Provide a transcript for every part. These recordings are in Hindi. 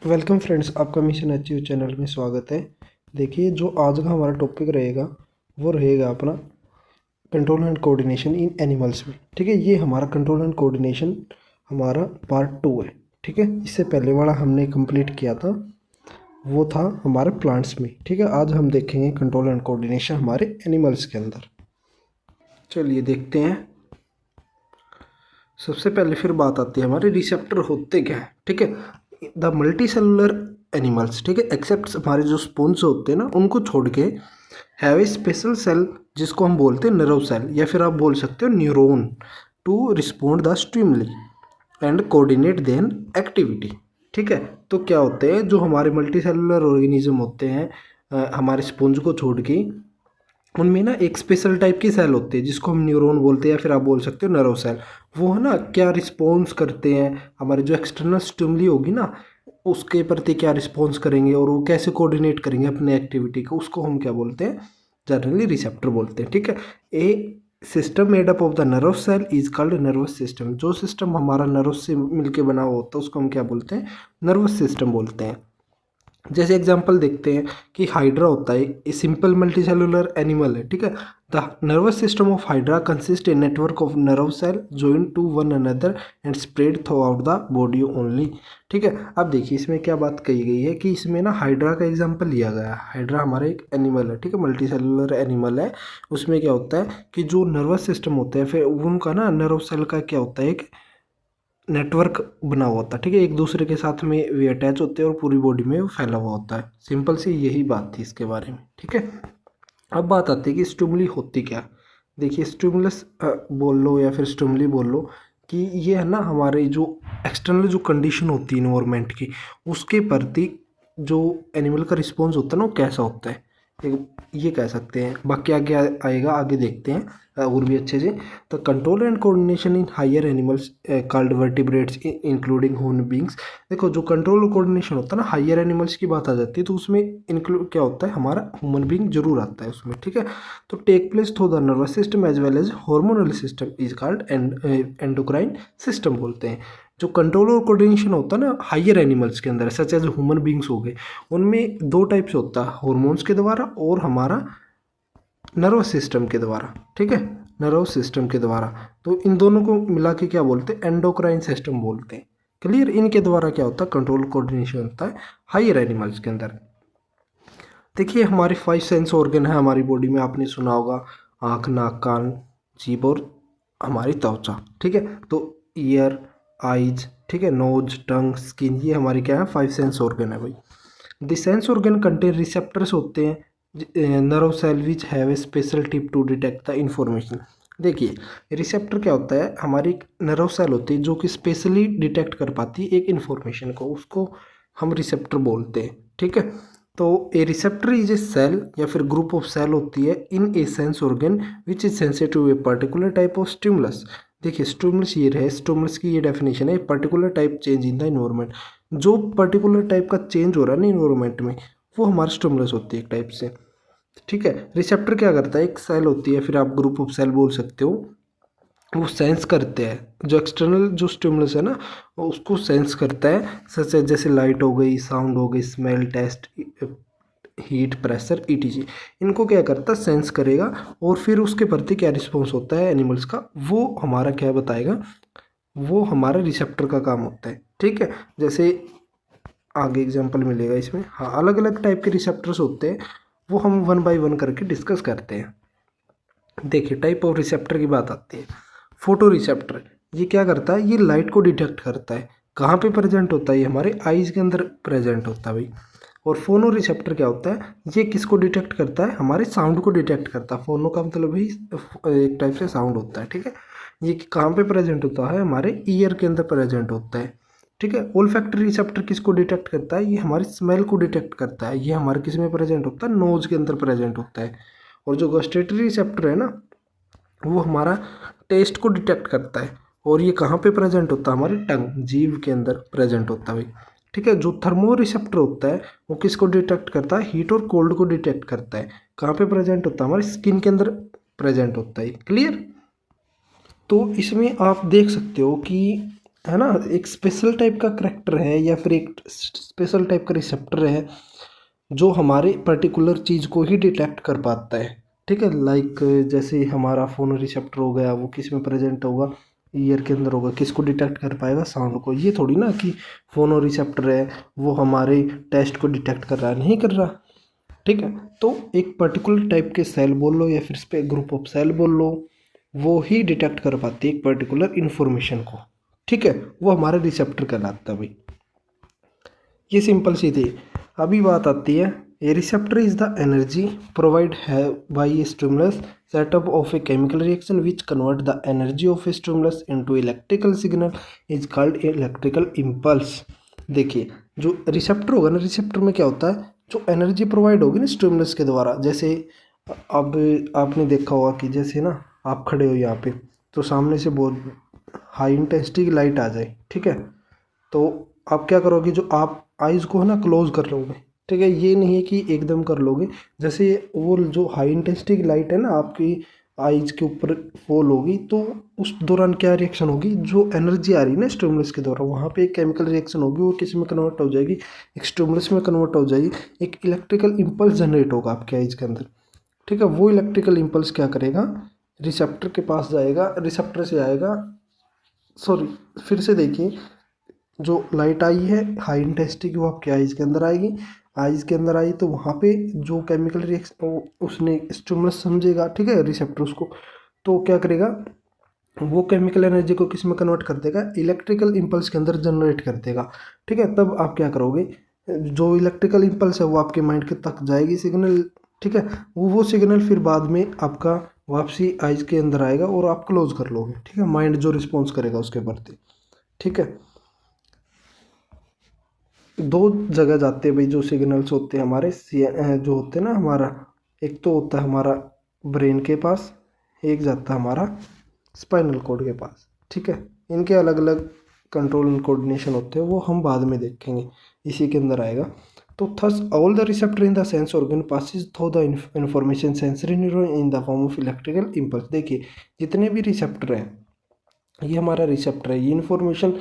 वेलकम फ्रेंड्स, आपका मिशन अचीव चैनल में स्वागत है। देखिए, जो आज का हमारा टॉपिक रहेगा वो रहेगा अपना control and coordination in animals में। ठीक है, ये हमारा कंट्रोल एंड कोऑर्डिनेशन हमारा पार्ट 2 है। ठीक है, इससे पहले वाला हमने कंप्लीट किया था, वो था हमारे प्लांट्स में। ठीक है, आज हम देखेंगे कंट्रोल एंड कोऑर्डिनेशन हमारे एनिमल्स के अंदर। चलिए देखते हैं। सबसे पहले फिर बात आती है हमारे रिसेप्टर होते क्या है। ठीक है, द मल्टी सेलुलर एनिमल्स, ठीक है, एक्सेप्ट हमारे जो स्पॉन्ज होते हैं ना, उनको छोड़ के हैव ए स्पेशल सेल जिसको हम बोलते हैं नर्व सेल, या फिर आप बोल सकते हो neuron, to respond the stimuli and coordinate then activity. ठीक है, तो क्या होते हैं जो हमारे मल्टी सेलुलर ऑर्गेनिज्म होते हैं, हमारे स्पॉन्ज को छोड़ के, उनमें ना एक स्पेशल टाइप की सेल होती है जिसको हम न्यूरॉन बोलते हैं, या फिर आप बोल सकते हो नर्व सेल। वो है ना, क्या रिस्पॉन्स करते हैं, हमारे जो एक्सटर्नल स्टिमुली होगी ना उसके प्रति क्या रिस्पॉन्स करेंगे, और वो कैसे कोऑर्डिनेट करेंगे अपने एक्टिविटी को, उसको हम क्या बोलते हैं, जनरली रिसेप्टर बोलते हैं। ठीक है, a system made up of the nerve cell is called nervous system. जो सिस्टम हमारा नर्व से मिलके बना हुआ होता है उसको हम क्या बोलते हैं, नर्वस सिस्टम बोलते हैं। जैसे एग्जांपल देखते हैं कि हाइड्रा होता है, a simple multicellular animal है। ठीक है, the nervous system of hydra consist a network of nerve cell joint to one another and spread throughout the body only. ठीक है, अब देखिए इसमें क्या बात कही गई है कि इसमें ना हाइड्रा का एग्जांपल लिया गया है। हाइड्रा हमारा एक एनिमल है, ठीक है, मल्टी सेलुलर एनिमल है। उसमें क्या होता है कि जो नर्वस सिस्टम होता है, फिर उनका ना नर्व सेल का क्या होता है, एक नेटवर्क बना हुआ होता है। ठीक है, एक दूसरे के साथ में वे अटैच होते हैं और पूरी बॉडी में वो फैला हुआ होता है। सिंपल सी यही बात थी इसके बारे में। ठीक है, अब बात आती है कि स्टिमुली होती क्या। देखिए, स्टिमुलस बोल लो या फिर स्टिमुली बोल लो, कि ये है ना हमारे जो एक्सटर्नल जो कंडीशन होती है इन्वायरमेंट की, उसके प्रति जो एनिमल का रिस्पॉन्स होता है ना वो कैसा होता है, ये कह सकते हैं। बाकी आगे आएगा, आगे देखते हैं और भी अच्छे से। तो control and coordination in higher animals called vertebrates including human beings. देखो, जो कंट्रोल और कोऑर्डिनेशन होता है ना हायर एनिमल्स की बात आ जाती है, तो उसमें इंक्लूड क्या होता है, हमारा ह्यूमन बींग जरूर आता है उसमें। ठीक है, तो take place through the nervous system as well as hormonal system is called endocrine system बोलते हैं। जो कंट्रोल और कोऑर्डिनेशन होता है ना हायर एनिमल्स के अंदर, सच एज ह्यूमन बींग्स हो गए, उनमें दो टाइप्स होता है, हार्मोन्स के द्वारा और हमारा नर्वस सिस्टम के द्वारा। ठीक है, नर्वस सिस्टम के द्वारा, तो इन दोनों को मिला के क्या बोलते हैं, एंडोक्राइन सिस्टम बोलते हैं। क्लियर, इनके द्वारा क्या होता है, कंट्रोल कोऑर्डिनेशन होता है हायर एनिमल्स के अंदर। देखिए, हमारे 5 सेंस ऑर्गन है हमारी बॉडी में, आपने सुना होगा आँख, नाक, कान, जीभ और हमारी त्वचा। ठीक है, तो ईयर, आइज, ठीक है, नोज, टंग, स्किन, ये हमारी क्या है, 5 सेंस ऑर्गन है भाई। The sense organ contain receptors होते हैं, nerve cell which have a special tip to detect the information. देखिए, रिसेप्टर क्या होता है, हमारी एक नर्व सेल होती है जो कि स्पेशली डिटेक्ट कर पाती है एक इन्फॉर्मेशन को, उसको हम रिसेप्टर बोलते हैं। ठीक है, तो a receptor is a cell या फिर ग्रुप ऑफ सेल होती है in a sense organ which is sensitive a particular type of stimulus. देखिए, स्टिमुलस ये रहे, स्टिमुलस की ये डेफिनेशन है, particular type change in the environment. जो पर्टिकुलर टाइप का चेंज हो रहा है ना इन्वायरमेंट में, वो हमारा स्टिमुलस होती है एक टाइप से। ठीक है, रिसेप्टर क्या करता है, एक सेल होती है, फिर आप ग्रुप ऑफ सेल बोल सकते हो, वो सेंस करते हैं जो एक्सटर्नल जो स्टिमुलस है ना, वो उसको सेंस करता है, सच है जैसे लाइट हो गई, साउंड हो गई, smell, taste, heat, pressure, ETG. इनको क्या करता है, सेंस करेगा, और फिर उसके प्रति क्या रिस्पॉन्स होता है एनिमल्स का, वो हमारा क्या बताएगा, वो हमारा रिसेप्टर का काम होता है। ठीक है, जैसे आगे एग्जांपल मिलेगा इसमें। हाँ, अलग अलग टाइप के रिसेप्टर्स होते हैं, वो हम 1 बाय 1 करके डिस्कस करते हैं। देखिए, टाइप ऑफ रिसेप्टर की बात आती है। फोटो रिसेप्टर, ये क्या करता है, ये लाइट को डिटेक्ट करता है। कहाँ पे प्रेजेंट होता है, ये हमारे आईज के अंदर प्रेजेंट होता है भाई। और फोनो रिसेप्टर क्या होता है, ये किसको डिटेक्ट करता है, हमारे साउंड को डिटेक्ट करता है। फोनो का मतलब भी एक टाइप से साउंड होता है। ठीक है, ये कहाँ पे प्रेजेंट होता है, हमारे ईयर के अंदर प्रेजेंट होता है। ठीक है, ओल्फैक्टरी रिसेप्टर किसको डिटेक्ट करता है, ये हमारी स्मेल को डिटेक्ट करता है। ये हमारे किस में प्रेजेंट होता है, नोज के अंदर प्रेजेंट होता है। और जो गस्टेटरी रिसेप्टर है ना, वो हमारा टेस्ट को डिटेक्ट करता है, और ये कहाँ पे प्रेजेंट होता है, हमारी टंग, जीभ के अंदर प्रेजेंट होता है भाई। ठीक है, जो थर्मो रिसेप्टर होता है वो किसको डिटेक्ट करता है, हीट और कोल्ड को डिटेक्ट करता है। कहाँ पे प्रेजेंट होता है, हमारी स्किन के अंदर प्रेजेंट होता है। क्लियर, तो इसमें आप देख सकते हो कि है ना, एक स्पेशल टाइप का करेक्टर है या फिर एक स्पेशल टाइप का रिसेप्टर है जो हमारे पर्टिकुलर चीज़ को ही डिटेक्ट कर पाता है। ठीक है, लाइक जैसे हमारा फोन रिसेप्टर हो गया, वो किस में प्रेजेंट होगा, ईयर के अंदर होगा, किसको डिटेक्ट कर पाएगा, साउंड को। ये थोड़ी ना कि फोन रिसेप्टर है वो हमारे टेस्ट को डिटेक्ट कर रहा है, नहीं कर रहा। ठीक है, तो एक पर्टिकुलर टाइप के सेल बोल लो या फिर इस पे ग्रुप ऑफ सेल बोल लो, वो ही डिटेक्ट कर पाती है एक पर्टिकुलर इंफॉर्मेशन को। ठीक है, वो हमारा रिसेप्टर कहलाता है भाई। ये सिंपल सी थी। अभी बात आती है, a receptor is the energy provide है by a stimulus setup of a chemical reaction which convert the energy of a stimulus into electrical signal is called electrical impulse. देखिए, जो रिसेप्टर होगा ना, रिसेप्टर में क्या होता है, जो एनर्जी प्रोवाइड होगी ना स्टिमुलस के द्वारा, जैसे अब आपने देखा होगा कि जैसे ना आप खड़े हो यहाँ पे, तो सामने से बहुत हाई इंटेंसिटी की लाइट आ जाए, ठीक है, तो आप क्या करोगे, जो आप आइज़ को है ना क्लोज कर लोगे। ठीक है, ये नहीं है कि एकदम कर लोगे, जैसे वो जो हाई इंटेंसिटी की लाइट है ना आपकी आइज़ के ऊपर फॉल होगी, तो उस दौरान क्या रिएक्शन होगी, जो एनर्जी आ रही है ना स्टिमुलस के द्वारा, वहाँ पे एक केमिकल रिएक्शन होगी, वो किस में कन्वर्ट हो जाएगी, एक स्टिमुलस में कन्वर्ट हो जाएगी, एक इलेक्ट्रिकल इम्पल्स जनरेट होगा आपके आइज़ के अंदर। ठीक है, वो इलेक्ट्रिकल इम्पल्स क्या करेगा, रिसेप्टर के पास जाएगा, रिसेप्टर से आएगा, सॉरी फिर से देखिए, जो लाइट आई है हाई इंटेंसिटी की, वो आपके आइज़ के अंदर आएगी, आइज़ के अंदर आई तो वहाँ पे जो केमिकल रिएक्शन उसने स्टिमुलस समझेगा, ठीक है, रिसेप्टर उसको, तो क्या करेगा, वो केमिकल एनर्जी को किस में कन्वर्ट कर देगा, इलेक्ट्रिकल इम्पल्स के अंदर जनरेट कर देगा। ठीक है, तब आप क्या करोगे, जो इलेक्ट्रिकल इम्पल्स है वो आपके माइंड के तक जाएगी सिग्नल। ठीक है, वो सिग्नल फिर बाद में आपका वापसी आइज़ के अंदर आएगा और आप क्लोज कर लोगे। ठीक है, माइंड जो रिस्पॉन्स करेगा उसके प्रति। ठीक है, दो जगह जाते हैं भाई जो सिग्नल्स होते हैं हमारे, जो होते हैं ना हमारा, एक तो होता है हमारा ब्रेन के पास, एक जाता है हमारा स्पाइनल कॉर्ड के पास। ठीक है, इनके अलग अलग कंट्रोल एंड कोऑर्डिनेशन होते हैं, वो हम बाद में देखेंगे, इसी के अंदर आएगा। तो thus all the receptor in the sense organ passes through the information sensory neuron in the form of electrical impulse. देखिए, जितने भी रिसेप्टर हैं, ये हमारा रिसेप्टर है, ये इन्फॉर्मेशन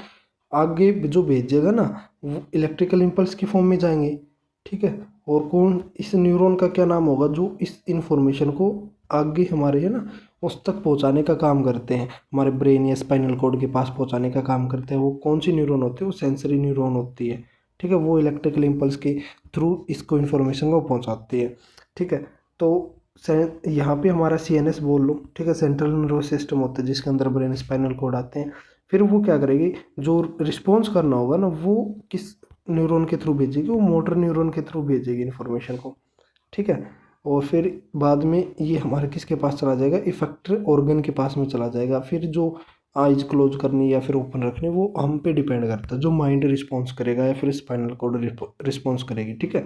आगे जो भेजेगा ना, वो इलेक्ट्रिकल इम्पल्स की फॉर्म में जाएंगे। ठीक है, और कौन, इस न्यूरॉन का क्या नाम होगा, जो इस इंफॉर्मेशन को आगे हमारे है ना उस तक पहुंचाने का काम करते हैं, हमारे ब्रेन या स्पाइनल कॉर्ड के पास पहुंचाने का काम करते हैं, वो कौन सी न्यूरॉन होती है, वो सेंसरी न्यूरॉन होती है। ठीक है, वो इलेक्ट्रिकल इम्पल्स के थ्रू इसको इन्फॉर्मेशन को पहुँचाती है। ठीक है, तो यहाँ पे हमारा CNS बोल लो। ठीक है, सेंट्रल नर्वस सिस्टम होता है जिसके अंदर ब्रेन स्पाइनल कॉर्ड आते हैं। फिर वो क्या करेगी, जो रिस्पॉन्स करना होगा ना, वो किस न्यूरॉन के थ्रू भेजेगी, वो मोटर न्यूरॉन के थ्रू भेजेगी इन्फॉर्मेशन को। ठीक है, और फिर बाद में ये हमारे किसके पास चला जाएगा, इफेक्टर ऑर्गन के पास में चला जाएगा। फिर जो आइज क्लोज करनी या फिर ओपन रखनी, वो हम पे डिपेंड करता है, जो माइंड रिस्पॉन्स करेगा या फिर स्पाइनल कॉर्ड रिस्पॉन्स करेगी। ठीक है,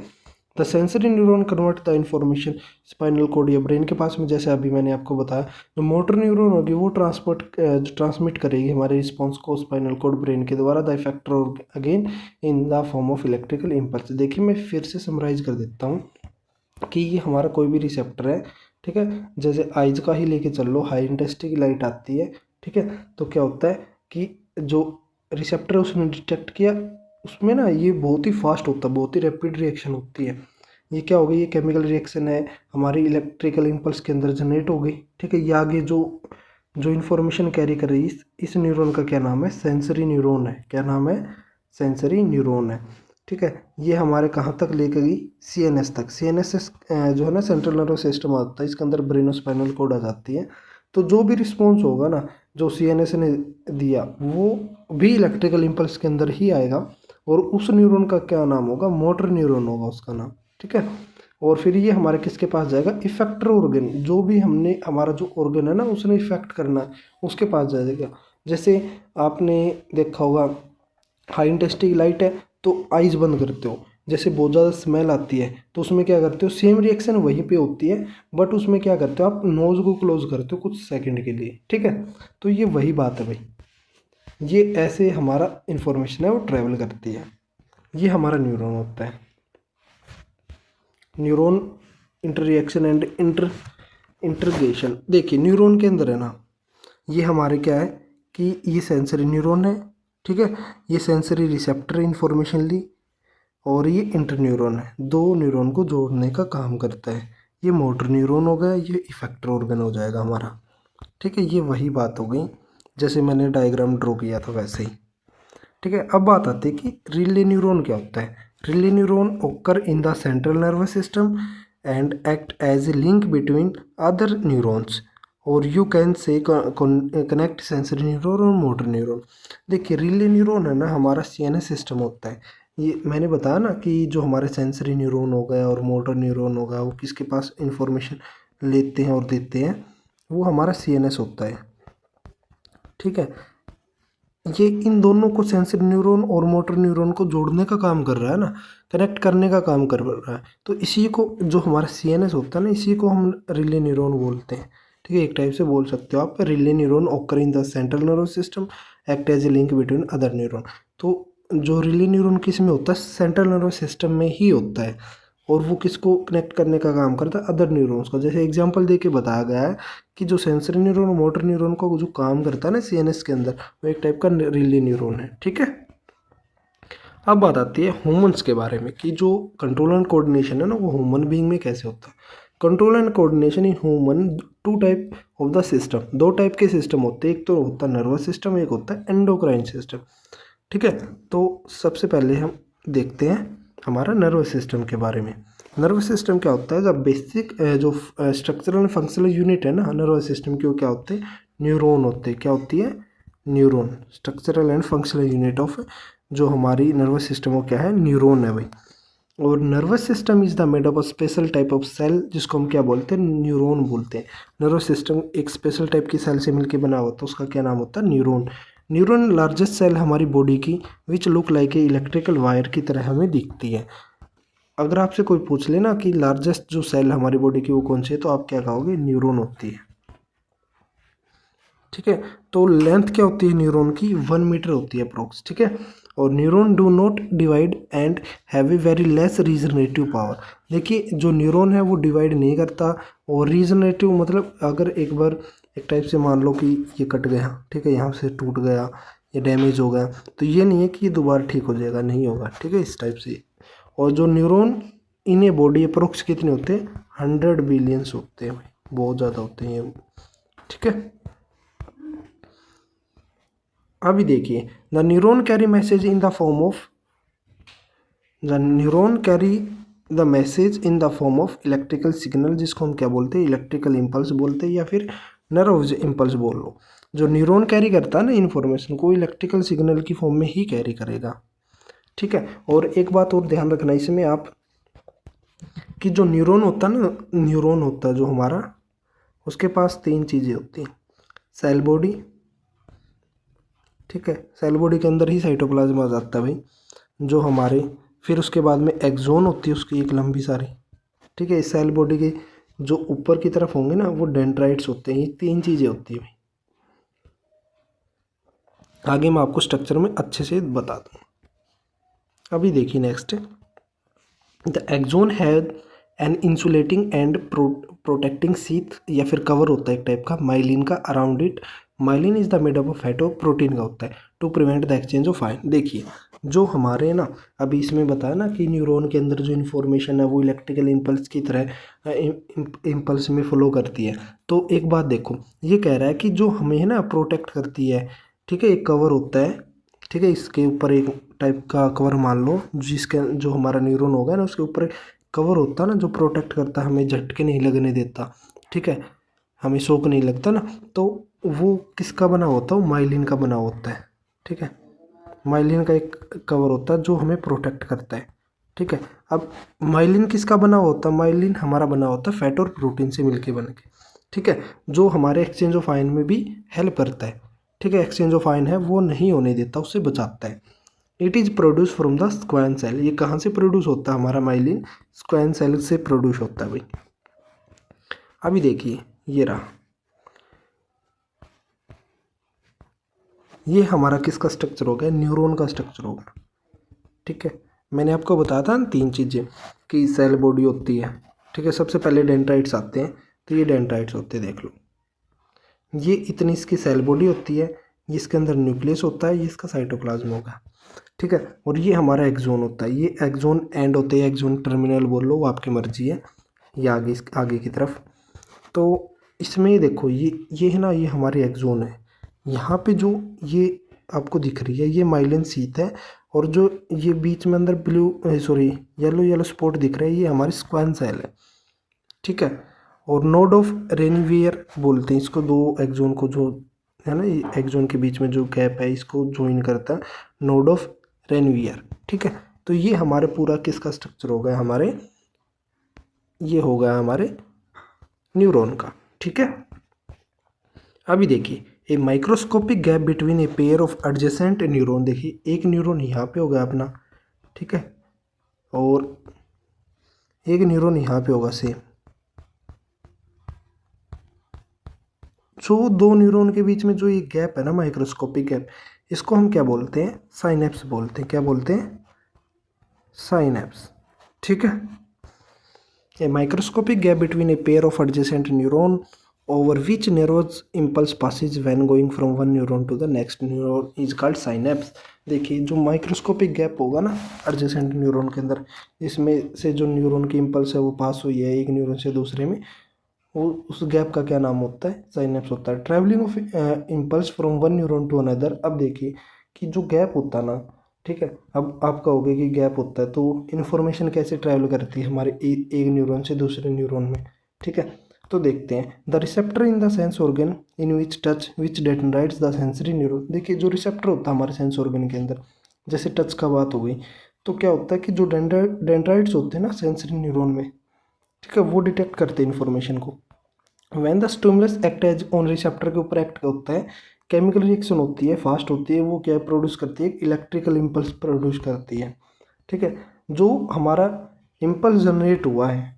the sensory neuron convert the information spinal cord या ब्रेन के पास में, जैसे अभी मैंने आपको बताया, जो मोटर न्यूरॉन होगी वो ट्रांसमिट करेगी हमारे रिस्पॉन्स को स्पाइनल कॉर्ड ब्रेन के द्वारा, the effector again in the form of electrical impulse. देखिए, मैं फिर से समराइज कर देता हूँ कि ये हमारा कोई भी रिसेप्टर है। ठीक है, जैसे आइज का ही लेके चल लो, हाई इंटेंसिटी की लाइट आती है। ठीक है, तो क्या होता है कि जो रिसेप्टर है उसने डिटेक्ट किया, उसमें ना ये बहुत ही फास्ट होता है, बहुत ही रैपिड रिएक्शन होती है। ये क्या हो गई, ये केमिकल रिएक्शन है, हमारी इलेक्ट्रिकल इम्पल्स के अंदर जनरेट हो गई। ठीक है, ये आगे जो जो इन्फॉर्मेशन कैरी कर रही है, इस न्यूरॉन का क्या नाम है, सेंसरी न्यूरॉन है। क्या नाम है, सेंसरी न्यूरॉन है। ठीक है, ये हमारे कहाँ तक लेकर गई, CNS तक। CNS से जो है ना सेंट्रल नर्वस सिस्टम आता है, इसके अंदर ब्रेन स्पाइनल कॉर्ड आ जाती है। तो जो भी रिस्पॉन्स होगा ना, जो CNS ने दिया, वो भी इलेक्ट्रिकल इम्पल्स के अंदर ही आएगा, और उस न्यूरॉन का क्या नाम होगा, मोटर न्यूरॉन होगा उसका नाम। ठीक है, और फिर ये हमारे किसके पास जाएगा, इफेक्टर ऑर्गन, जो भी हमने हमारा जो ऑर्गन है ना उसने इफेक्ट करना है, उसके पास जाएगा। जैसे आपने देखा होगा, हाई इंटेंसिटी लाइट है तो आइज बंद करते हो, जैसे बहुत ज़्यादा स्मेल आती है तो उसमें क्या करते हो, सेम रिएक्शन वहीं पे होती है, बट उसमें क्या करते हो, आप नोज़ को क्लोज करते हो कुछ सेकंड के लिए। ठीक है, तो ये वही बात है भाई, ये ऐसे हमारा इन्फॉर्मेशन है वो ट्रैवल करती है। ये हमारा न्यूरॉन होता है, न्यूरॉन इंटररिएक्शन एंड इंटरगेशन। देखिए, न्यूरॉन के अंदर है ना, ये हमारे क्या है कि ये सेंसरी न्यूरॉन है, ठीक है। ये सेंसरी रिसेप्टर इंफॉर्मेशन ली, और ये इंटरन्यूरॉन है, दो न्यूरॉन को जोड़ने का काम करता है। ये मोटर न्यूरॉन हो गया, ये इफेक्टर ऑर्गन हो जाएगा हमारा। ठीक है, ये वही बात हो गई जैसे मैंने डायग्राम ड्रॉ किया था वैसे ही। ठीक है, अब बात आती है कि रिले न्यूरॉन क्या होता है। Relay neuron occur in the central nervous system and act as a link between other neurons, और you can say connect sensory neuron और मोटर न्यूरॉन। देखिए रिले न्यूरॉन है ना, हमारा सीएनएस सिस्टम होता है। ये मैंने बताया ना कि जो हमारे सेंसरी न्यूरॉन हो गया और मोटर न्यूरॉन हो गया, वो किसके पास इंफॉर्मेशन लेते हैं और देते हैं, वो हमारा सीएनएस होता है। ठीक है, ये इन दोनों को सेंसरी न्यूरॉन और मोटर न्यूरॉन को जोड़ने का काम कर रहा है ना, कनेक्ट करने का काम कर रहा है। तो इसी को जो हमारा सीएनएस होता है ना, इसी को हम रिले न्यूरॉन बोलते हैं। ठीक है, एक टाइप से बोल सकते हो आप, relay neuron occur in the central nervous system act as a link between other neuron. तो जो रिले न्यूरॉन किस में होता है, सेंट्रल नर्वस सिस्टम में ही होता है, और वो किसको कनेक्ट करने का काम करता है, अदर न्यूरॉन्स का। जैसे एग्जांपल दे के बताया गया है कि जो सेंसरी न्यूरॉन और मोटर न्यूरॉन का जो काम करता है ना सीएनएस के अंदर, वो एक टाइप का रिले न्यूरॉन है। ठीक है, अब बात आती है ह्यूमंस के बारे में कि जो कंट्रोल एंड कोऑर्डिनेशन है ना, वो ह्यूमन बीइंग में कैसे होता है। Control and coordination in human two type of the system, दो टाइप के सिस्टम होते हैं, एक तो होता है नर्वस सिस्टम, एक होता है एंडोक्राइन सिस्टम। ठीक है, तो सबसे पहले हम देखते हैं हमारा नर्वस सिस्टम के बारे में। नर्वस सिस्टम क्या होता है, जब बेसिक जो स्ट्रक्चरल एंड फंक्शनल यूनिट है ना नर्वस सिस्टम की, वो क्या होते हैं, न्यूरॉन होते हैं। क्या होती है, neuron. Structural and functional unit of जो हमारी नर्वस सिस्टम वो क्या है, न्यूरॉन है भाई। और nervous system is the made up of special type of cell, जिसको हम क्या बोलते हैं, न्यूरॉन बोलते हैं। नर्वस सिस्टम एक स्पेशल टाइप की सेल से मिलकर बना होता है, उसका क्या नाम होता है, न्यूरॉन। न्यूरॉन लार्जेस्ट सेल हमारी बॉडी की, which look like a electrical wire की तरह हमें दिखती है। अगर आपसे कोई पूछ ले ना कि लार्जेस्ट जो सेल हमारी बॉडी की वो कौन सी है, तो आप क्या कहोगे, न्यूरॉन होती है। ठीक है, तो लेंथ क्या होती है न्यूरॉन की, 1 मीटर होती है अप्रोक्स। ठीक है, और neuron do not divide and have a very less regenerative power. देखिए जो न्यूरॉन है वो डिवाइड नहीं करता, और रीजनरेटिव मतलब अगर एक बार एक टाइप से मान लो कि ये कट गया, ठीक है, यहाँ से टूट गया, ये डैमेज हो गया, तो ये नहीं है कि ये दोबारा ठीक हो जाएगा, नहीं होगा। ठीक है, इस टाइप से। और जो neuron in a body approx कितने होते हैं, 100 बिलियंस होते हैं भाई, बहुत ज़्यादा होते हैं ये। ठीक है, अभी देखिए the neuron carry message in the form of the neuron carry the message in the form of electrical signal, जिसको हम क्या बोलते हैं, इलेक्ट्रिकल इम्पल्स बोलते हैं, या फिर नर्व इम्पल्स बोल लो। जो न्यूरॉन कैरी करता है ना इन्फॉर्मेशन को, इलेक्ट्रिकल सिग्नल की फॉर्म में ही कैरी करेगा। ठीक है, और एक बात और ध्यान रखना इसमें आप, कि जो न्यूरॉन होता है ना, न्यूरॉन होता है जो हमारा, उसके पास 3 चीज़ें होती हैं, सेल बॉडी। ठीक है, सेल बॉडी के अंदर ही साइटोप्लाज्म आ जाता है भाई, जो हमारे, फिर उसके बाद में एक्सोन होती है उसकी एक लंबी सारी। ठीक है, इस सेल बॉडी के जो ऊपर की तरफ होंगे ना, वो डेंड्राइट्स होते हैं। ये 3 चीज़ें होती है भाई, आगे मैं आपको स्ट्रक्चर में अच्छे से बता दूँ। अभी देखिए next, the axon have an insulating and protecting sheath, या फिर कवर होता है एक टाइप का माइलिन का around it. Myelin is the made up of fat और प्रोटीन का होता है, to prevent the exchange of ion. देखिए जो हमारे ना, अभी इसमें बताया ना कि न्यूरॉन के अंदर जो इन्फॉर्मेशन है वो इलेक्ट्रिकल इम्पल्स की तरह इम्पल्स में फ्लो करती है। तो एक बात देखो, ये कह रहा है कि जो हमें है ना प्रोटेक्ट करती है, ठीक है, एक कवर होता है। ठीक है, इसके ऊपर एक टाइप का कवर मान लो, जिसके जो हमारा न्यूरॉन होगा ना, उसके ऊपर कवर होता है ना, जो प्रोटेक्ट करता है, हमें झटके नहीं लगने देता। ठीक है, हमें शॉक नहीं लगता ना, तो वो किसका बना होता है, माइलिन का बना होता है। ठीक है, माइलिन का एक कवर होता है जो हमें प्रोटेक्ट करता है। ठीक है, अब माइलिन किसका बना होता है, माइलिन हमारा बना होता है फैट और प्रोटीन से मिलके बन के। ठीक है, जो हमारे एक्सचेंज ऑफ आयन में भी हेल्प करता है। ठीक है, एक्सचेंज ऑफ आयन है वो नहीं होने देता, उससे बचाता है। It is produce from the Schwann cell. ये कहाँ से प्रोड्यूस होता है हमारा माइलिन, स्क्वैन सेल से प्रोड्यूस होता है भाई। अभी देखिए ये रहा, ये हमारा किसका स्ट्रक्चर हो गया, न्यूरॉन का स्ट्रक्चर होगा। ठीक है, मैंने आपको बताया था ना 3 चीज़ें कि सेल बॉडी होती है। ठीक है, सबसे पहले डेंड्राइट्स आते हैं, तो ये डेंड्राइट्स होते हैं, देख लो, ये इतनी इसकी सेल बॉडी होती है, ये इसके अंदर न्यूक्लियस होता है, ये इसका साइटोप्लाज्म होगा, ठीक है। और ये हमारा एक्सोन होता है, ये एक्सोन एंड होते हैं, एक्सोन टर्मिनल बोल लो, वो आपकी मर्जी है। ये आगे की तरफ, तो इसमें देखो ये है ना, ये हमारी एक्सोन है। यहाँ पे जो ये आपको दिख रही है ये माइलिन शीथ है, और जो ये बीच में अंदर येलो स्पॉट दिख रहा है ये हमारी स्क्वान सेल है, ठीक है। और नोड ऑफ रेनवियर बोलते हैं इसको, दो एक्सोन को जो है ना, ये एक्सोन के बीच में जो गैप है इसको ज्वाइन करता है नोड ऑफ रेनवियर, ठीक है। तो ये हमारे पूरा किसका स्ट्रक्चर हो गया, हमारे ये हो गया हमारे न्यूरॉन का, ठीक है। अभी देखिए a microscopic gap between a pair of adjacent neuron, देखिए एक न्यूरॉन यहाँ पे हो गया अपना, ठीक है, और एक न्यूरॉन यहाँ पे होगा सेम। जो दो न्यूरॉन के बीच में जो ये गैप है ना, माइक्रोस्कोपिक गैप, इसको हम क्या बोलते हैं, साइनेप्स बोलते हैं। क्या बोलते हैं, साइनेप्स, ठीक है। A microscopic gap between a pair of adjacent neuron over which nervous impulse passes when going from one neuron to the next neuron is called synapse। देखिए जो माइक्रोस्कोपिक गैप होगा ना एडजेसेंट न्यूरॉन के अंदर, इसमें से जो न्यूरॉन की इम्पल्स है वो पास हुई है एक न्यूरॉन से दूसरे में, वो उस गैप का क्या नाम होता है, साइनेप्स होता है। Travelling of impulse from one neuron to another. अब देखिए कि जो गैप होता है ना, ठीक है, अब आप कहोगे कि गैप होता है तो इन्फॉर्मेशन कैसे ट्रैवल करती है हमारे एक न्यूरॉन से दूसरे न्यूरॉन में, ठीक है। तो देखते हैं the receptor in the sense organ in which touch which dendrites the sensory neuron. देखिए जो रिसेप्टर होता है हमारे सेंस ऑर्गन के अंदर, जैसे टच का बात हो गई, तो क्या होता है कि जो डेंड्राइट्स होते हैं ना सेंसरी न्यूरॉन में, ठीक है, वो डिटेक्ट करते हैं इन्फॉर्मेशन को। When the stimulus act as on receptor के ऊपर एक्ट होता है, केमिकल रिएक्शन होती है, फास्ट होती है, वो क्या प्रोड्यूस करती है, इलेक्ट्रिकल इम्पल्स प्रोड्यूस करती है, ठीक है। जो हमारा इम्पल्स जनरेट हुआ है,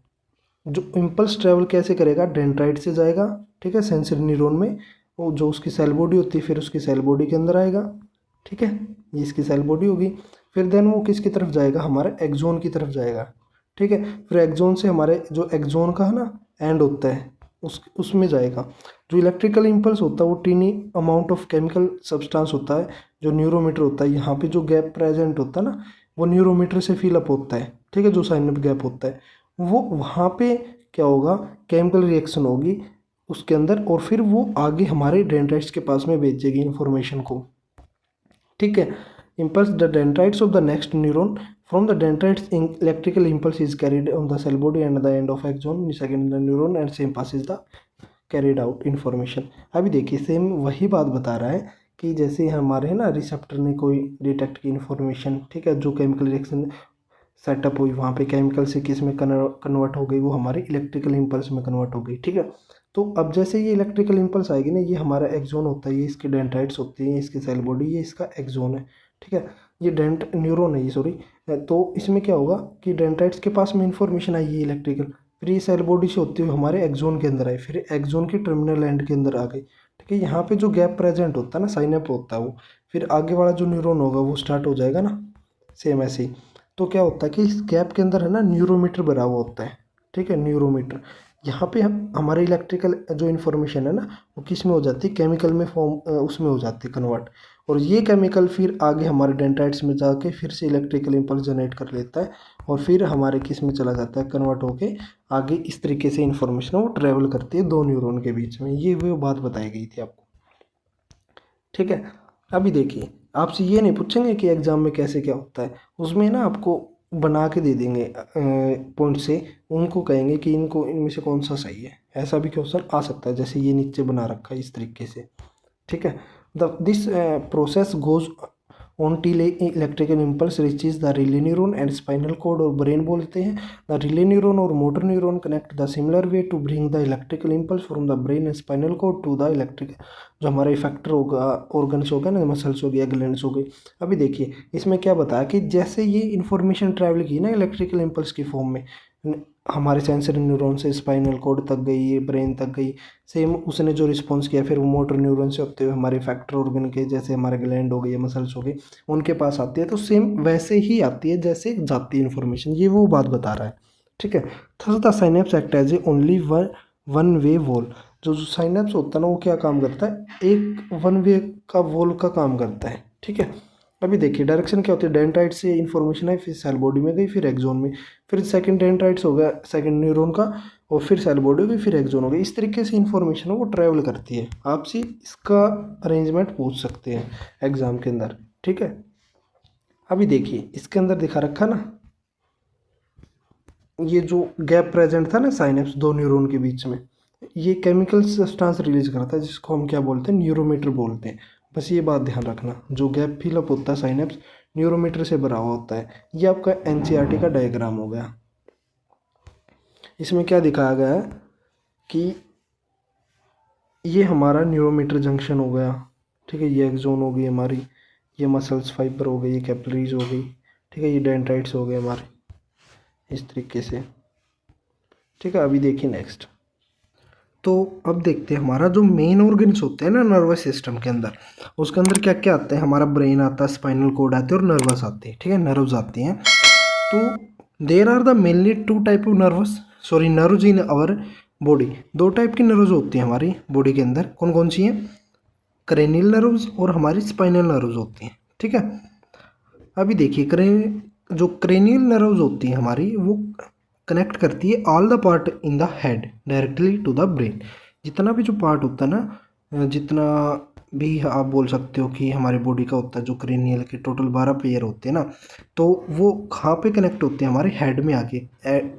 जो इम्पल्स ट्रैवल कैसे करेगा, डेंड्राइट से जाएगा, ठीक है, सेंसरी न्यूरॉन में, वो जो उसकी सेल बॉडी होती है फिर उसकी सेल बॉडी के अंदर आएगा, ठीक है, ये इसकी सेल बॉडी होगी। फिर देन वो किसकी तरफ जाएगा, हमारे एक्सोन की तरफ जाएगा, ठीक है। फिर एक्सोन से हमारे जो एक्सोन का है ना एंड होता है उसमें जाएगा। जो इलेक्ट्रिकल इम्पल्स होता है वो tiny amount of chemical substance होता है, जो न्यूरोमीटर होता है, यहाँ पे जो गैप प्रेजेंट होता है ना वो न्यूरोमीटर से फिल अप होता है, ठीक है, जो साइनेप गैप होता है वो वहाँ पे क्या होगा, केमिकल रिएक्शन होगी उसके अंदर, और फिर वो आगे हमारे डेंड्राइट्स के पास में भेजेगी इन्फॉर्मेशन को, ठीक है। Impulse the dendrites of the next neuron from the dendrites electrical impulse is carried on the cell body and the end of axon second neuron and same passes the carried out information. अभी देखिए सेम वही बात बता रहा है कि जैसे हमारे है ना रिसेप्टर ने कोई डिटेक्ट की इन्फॉर्मेशन, ठीक है, जो केमिकल रिएक्शन सेटअप हुई वहाँ पे केमिकल से किस में कन्वर्ट हो गई, वो हमारे इलेक्ट्रिकल इम्पल्स में कन्वर्ट हो गई, ठीक है। तो अब जैसे ये इलेक्ट्रिकल इम्पल्स आएगी ना, ये हमारा एक्सोन होता है, ये इसके डेंड्राइट्स होती हैं, इसकी सेल बॉडी, ये इसका एक्सोन है, ठीक है, ये न्यूरॉन है ये, सॉरी। तो इसमें क्या होगा कि डेंड्राइट्स के पास में इन्फॉर्मेशन आई है इलेक्ट्रिकल, फिर ये सेल बॉडी से होती हुई हमारे एक्सोन के अंदर आई, फिर एक्सोन की टर्मिनल एंड के अंदर आ गई, ठीक है। यहाँ पे जो गैप प्रेजेंट होता है ना, साइनेप होता है वो, फिर आगे वाला जो न्यूरॉन होगा वो स्टार्ट हो जाएगा ना, सेम ऐसे ही। तो क्या होता है कि इस गैप के अंदर है ना न्यूरोमीटर भरा हुआ होता है, ठीक है, न्यूरोमीटर। यहाँ पे हम हमारे इलेक्ट्रिकल जो इन्फॉर्मेशन है ना वो किस में हो जाती है, केमिकल में फॉर्म उसमें हो जाती है कन्वर्ट, और ये केमिकल फिर आगे हमारे डेंड्राइट्स में जाके फिर से इलेक्ट्रिकल इम्पल्स जनरेट कर लेता है, और फिर हमारे किस में चला जाता है, कन्वर्ट होके आगे इस तरीके से इन्फॉर्मेशन वो ट्रेवल करती है दो न्यूरॉन के बीच में। ये वो बात बताई गई थी आपको, ठीक है। अभी देखिए आपसे ये नहीं पूछेंगे कि एग्ज़ाम में कैसे क्या होता है, उसमें ना आपको बना के दे देंगे पॉइंट से, उनको कहेंगे कि इनको इनमें से कौन सा सही है, ऐसा भी क्वेश्चन आ सकता है, जैसे ये नीचे बना रखा है इस तरीके से, ठीक है। This process goes on till electrical impulse reaches the relay neuron and spinal cord और ब्रेन बोलते हैं। द रिले न्यूरॉन और motor neuron connect the similar way to bring the electrical impulse from the brain and spinal cord to the electric, जो हमारा इफेक्टर होगा, ऑर्गन्स हो गया ना, मसल्स हो गया, ग्लैंड्स हो गई। अभी देखिए इसमें क्या बताया कि जैसे ये इन्फॉर्मेशन ट्रैवल की ना इलेक्ट्रिकल इम्पल्स की फॉर्म में, हमारे सेंसरी न्यूरॉन से स्पाइनल कॉर्ड तक गई, ब्रेन तक गई, सेम उसने जो रिस्पॉन्स किया फिर वो मोटर न्यूरॉन से होते हुए हमारे इफेक्टर ऑर्गन के, जैसे हमारे ग्लैंड हो गए, मसल्स हो गए, उनके पास आती है, तो सेम वैसे ही आती है जैसे जाती है इन्फॉर्मेशन, ये वो बात बता रहा है, ठीक है। Thus the synapse act as a only one way wall. जो जो साइनेप्स होता है ना वो क्या काम करता है, एक वन वे का वॉल का काम करता है, ठीक है। अभी देखिए डायरेक्शन क्या होती है, डेंड्राइट से इन्फॉर्मेशन है, फिर सेल बॉडी में गई, फिर एक्सोन में, फिर सेकंड डेंड्राइट्स हो गया सेकंड न्यूरॉन का, और फिर सेल बॉडी हो गई, फिर एक्सोन हो गई। इस तरीके से इन्फॉर्मेशन है वो ट्रैवल करती है। आपसे इसका अरेंजमेंट पूछ सकते हैं एग्जाम के अंदर, ठीक है। अभी देखिए इसके अंदर दिखा रखा ना, ये जो गैप प्रेजेंट था ना साइनेप्स दो न्यूरॉन के बीच में, ये केमिकल सब्सटेंस रिलीज करता है जिसको हम क्या बोलते हैं, न्यूरोमीटर बोलते हैं। बस ये बात ध्यान रखना, जो गैप फिलअप होता है साइनेप्स न्यूरोमीटर से भरा हुआ होता है। ये आपका एनसीईआरटी का डायग्राम हो गया। इसमें क्या दिखाया गया है कि ये हमारा न्यूरोमीटर जंक्शन हो गया, ठीक है। ये एक्सोन हो गई हमारी, ये मसल्स फाइबर हो गई, ये कैपिलरीज हो गई, ठीक है। ये डेंड्राइट्स हो गए हमारे, इस तरीके से, ठीक है। अभी देखिए नेक्स्ट, तो अब देखते हैं हमारा जो मेन ऑर्गन्स होते हैं ना नर्वस सिस्टम के अंदर, उसके अंदर क्या क्या आता है। हमारा ब्रेन आता है, स्पाइनल कोड आते हैं और नर्वस आते हैं, ठीक है, नर्व्स आते हैं। तो there are the mainly two type of nerves in our body. दो टाइप की नर्व्स होती हैं हमारी बॉडी के अंदर। कौन कौन सी हैं, क्रेनियल नर्व्स और हमारी स्पाइनल नर्व्स होती हैं, ठीक है। अभी देखिए जो क्रेनियल नर्व्स होती हैं हमारी, वो कनेक्ट करती है all the part in the head directly to the brain. जितना भी जो पार्ट होता है ना, जितना भी आप बोल सकते हो कि हमारे बॉडी का होता है, जो क्रेनियल के टोटल 12 पेयर होते हैं ना, तो वो कहाँ पे कनेक्ट होते हैं, हमारे हेड में आके।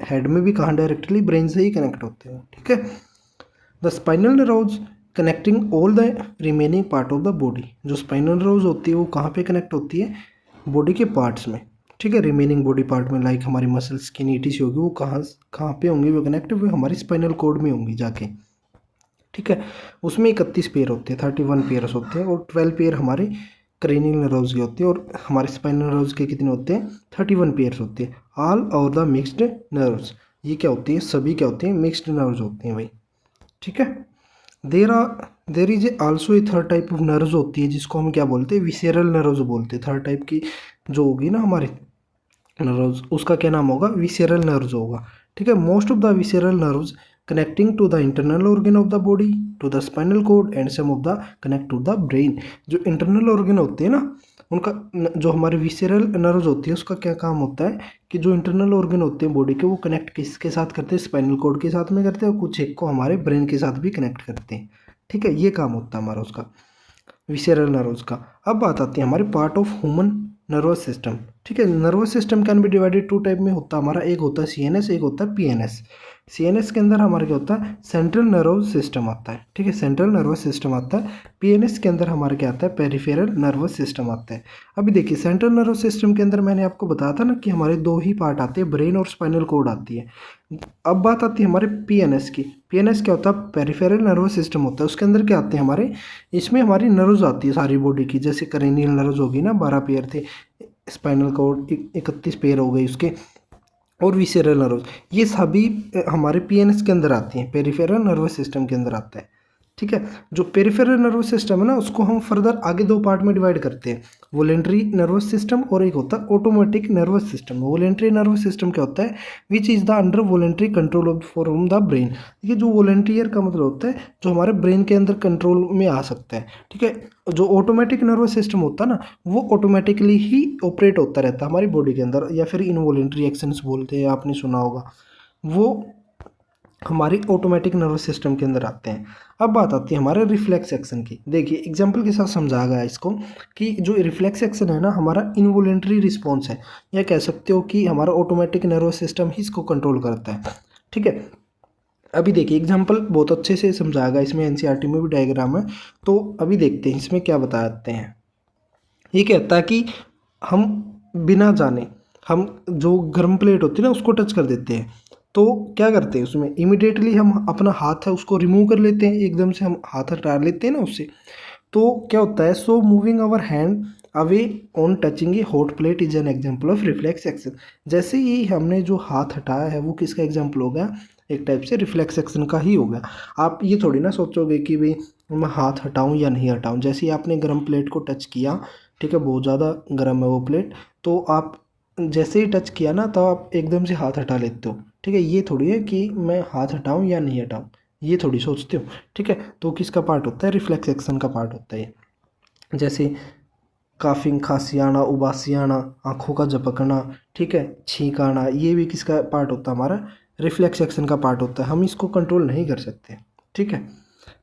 हेड में भी कहाँ, डायरेक्टली ब्रेन से ही कनेक्ट होते हैं, ठीक है। The spinal nerves connecting all the remaining part of the body. जो स्पाइनल नर्व्स होती है वो कहाँ पे कनेक्ट होती है, बॉडी के पार्ट्स में, ठीक है, रिमेनिंग बॉडी पार्ट में। लाइक हमारी मसल्स की नीटीसी होगी, वो कहाँ कहाँ पे होंगी वो कनेक्ट, वो हमारी स्पाइनल कोड में होंगी जाके, ठीक है। उसमें 31 पेयर होते हैं, 31 पेयर्स होते हैं, और 12 पेयर हमारे क्रेनियल नर्व्स के होते हैं, और हमारे स्पाइनल नर्व्स के कितने होते हैं, 31 पेयर्स होते हैं। ऑल और द मिक्सड नर्व्स, ये क्या होती है, सभी क्या होते हैं, मिक्सड नर्व्स होते हैं भाई, ठीक है। There is also a third type of nerves होती है, जिसको हम क्या बोलते हैं, विसेरल नर्व्स बोलते हैं। थर्ड टाइप की जो होगी ना हमारे नर्व्स, उसका क्या नाम होगा, विसेरल नर्व्स होगा, ठीक है। Most of the visceral nerves connecting to the internal organ of the body, to the spinal cord and some of the connect to the brain. जो इंटरनल ऑर्गन होते हैं ना उनका, जो हमारे विसेरल नर्व्स होती है उसका क्या काम होता है कि जो इंटरनल ऑर्गन होते हैं बॉडी के, वो कनेक्ट किसके साथ करते हैं, स्पाइनल कोड के साथ में करते हैं, और कुछ एक को हमारे ब्रेन के साथ भी कनेक्ट करते हैं, ठीक है। ये काम होता है हमारा उसका, विसेरल नर्व्स का। अब बात आती है हमारे part of human nervous system, ठीक है। Nervous system can be divided two type में होता है हमारा, एक होता है सीएनएस, एक होता है पीएनएस। सीएनएस के अंदर हमारा क्या होता है, सेंट्रल नर्वस सिस्टम आता है, ठीक है, सेंट्रल नर्वस सिस्टम आता है। पीएनएस के अंदर हमारा क्या आता है, पेरिफेरल नर्वस सिस्टम आता है। अभी देखिए सेंट्रल नर्वस सिस्टम के अंदर मैंने आपको बताया था ना कि हमारे दो ही पार्ट आते हैं, ब्रेन और स्पाइनल कोड आती है। अब बात आती है हमारे पीएनएस की। पीएनएस क्या होता है, पेरिफेरल नर्वस सिस्टम होता है। उसके अंदर क्या आते हैं हमारे, इसमें हमारी नर्व्स आती है सारी बॉडी की, जैसे क्रेनियल नर्व्स होगी ना, 12 पेयर थे, स्पाइनल कोड 31 पेयर हो गई उसके, और विसेरल नर्व्स, ये सभी हमारे पीएनएस के अंदर आती हैं, पेरिफेरल नर्वस सिस्टम के अंदर आता है, ठीक है। जो पेरिफेरल नर्वस सिस्टम है ना, उसको हम फर्दर आगे दो पार्ट में डिवाइड करते हैं, वॉलेंटरी नर्वस सिस्टम और एक होता है automatic nervous system. Voluntary nervous system क्या होता है, which is the under voluntary control of from the brain. ये जो वॉलेंटियर का मतलब होता है जो हमारे ब्रेन के अंदर कंट्रोल में आ सकता है, ठीक है। जो ऑटोमेटिक नर्वस सिस्टम होता है ना, वो ऑटोमेटिकली ही ऑपरेट होता रहता है हमारी बॉडी के अंदर, या फिर इनवॉलेंटरी एक्शंस बोलते हैं, आपने सुना होगा, वो हमारी ऑटोमेटिक नर्वस सिस्टम के अंदर आते हैं। अब बात आती है हमारे रिफ्लेक्स एक्शन की। देखिए एग्जांपल के साथ समझाया गया इसको कि जो रिफ्लेक्स एक्शन है ना, हमारा इनवॉलेंटरी रिस्पॉन्स है, या कह सकते हो कि हमारा ऑटोमेटिक नर्वस सिस्टम ही इसको कंट्रोल करता है, ठीक है। अभी देखिए एग्जांपल बहुत अच्छे से समझाया गया, इसमें एनसीईआरटी में भी डायग्राम है, तो अभी देखते हैं इसमें क्या बताते हैं। ये कहता है कि हम बिना जाने, हम जो गर्म प्लेट होती है ना उसको टच कर देते हैं, तो क्या करते हैं उसमें इमिडिएटली हम अपना हाथ है उसको रिमूव कर लेते हैं, एकदम से हम हाथ हटा लेते हैं ना उससे। तो क्या होता है, so moving our hand away on touching a hot plate is an example of reflex action. जैसे ही हमने जो हाथ हटाया है वो किसका एग्जाम्पल हो गया, एक टाइप से रिफ्लेक्स एक्शन का ही हो गया। आप ये थोड़ी ना सोचोगे कि भाई मैं हाथ हटाऊं या नहीं हटाऊं। जैसे ही आपने गर्म प्लेट को टच किया, ठीक है, बहुत ज़्यादा गर्म है वो प्लेट, तो आप जैसे ही टच किया ना, तो आप एकदम से हाथ हटा लेते हो, ठीक है। ये थोड़ी है कि मैं हाथ हटाऊं या नहीं हटाऊं, ये थोड़ी सोचते हो, ठीक है। तो किसका पार्ट होता है, रिफ्लेक्स एक्शन का पार्ट होता है। जैसे काफिंग, खांसी आना, उबासी आना, आँखों का झपकना, ठीक है, छींक आना, ये भी किसका पार्ट होता है, हमारा रिफ्लेक्स एक्शन का पार्ट होता है। हम इसको कंट्रोल नहीं कर सकते, ठीक है।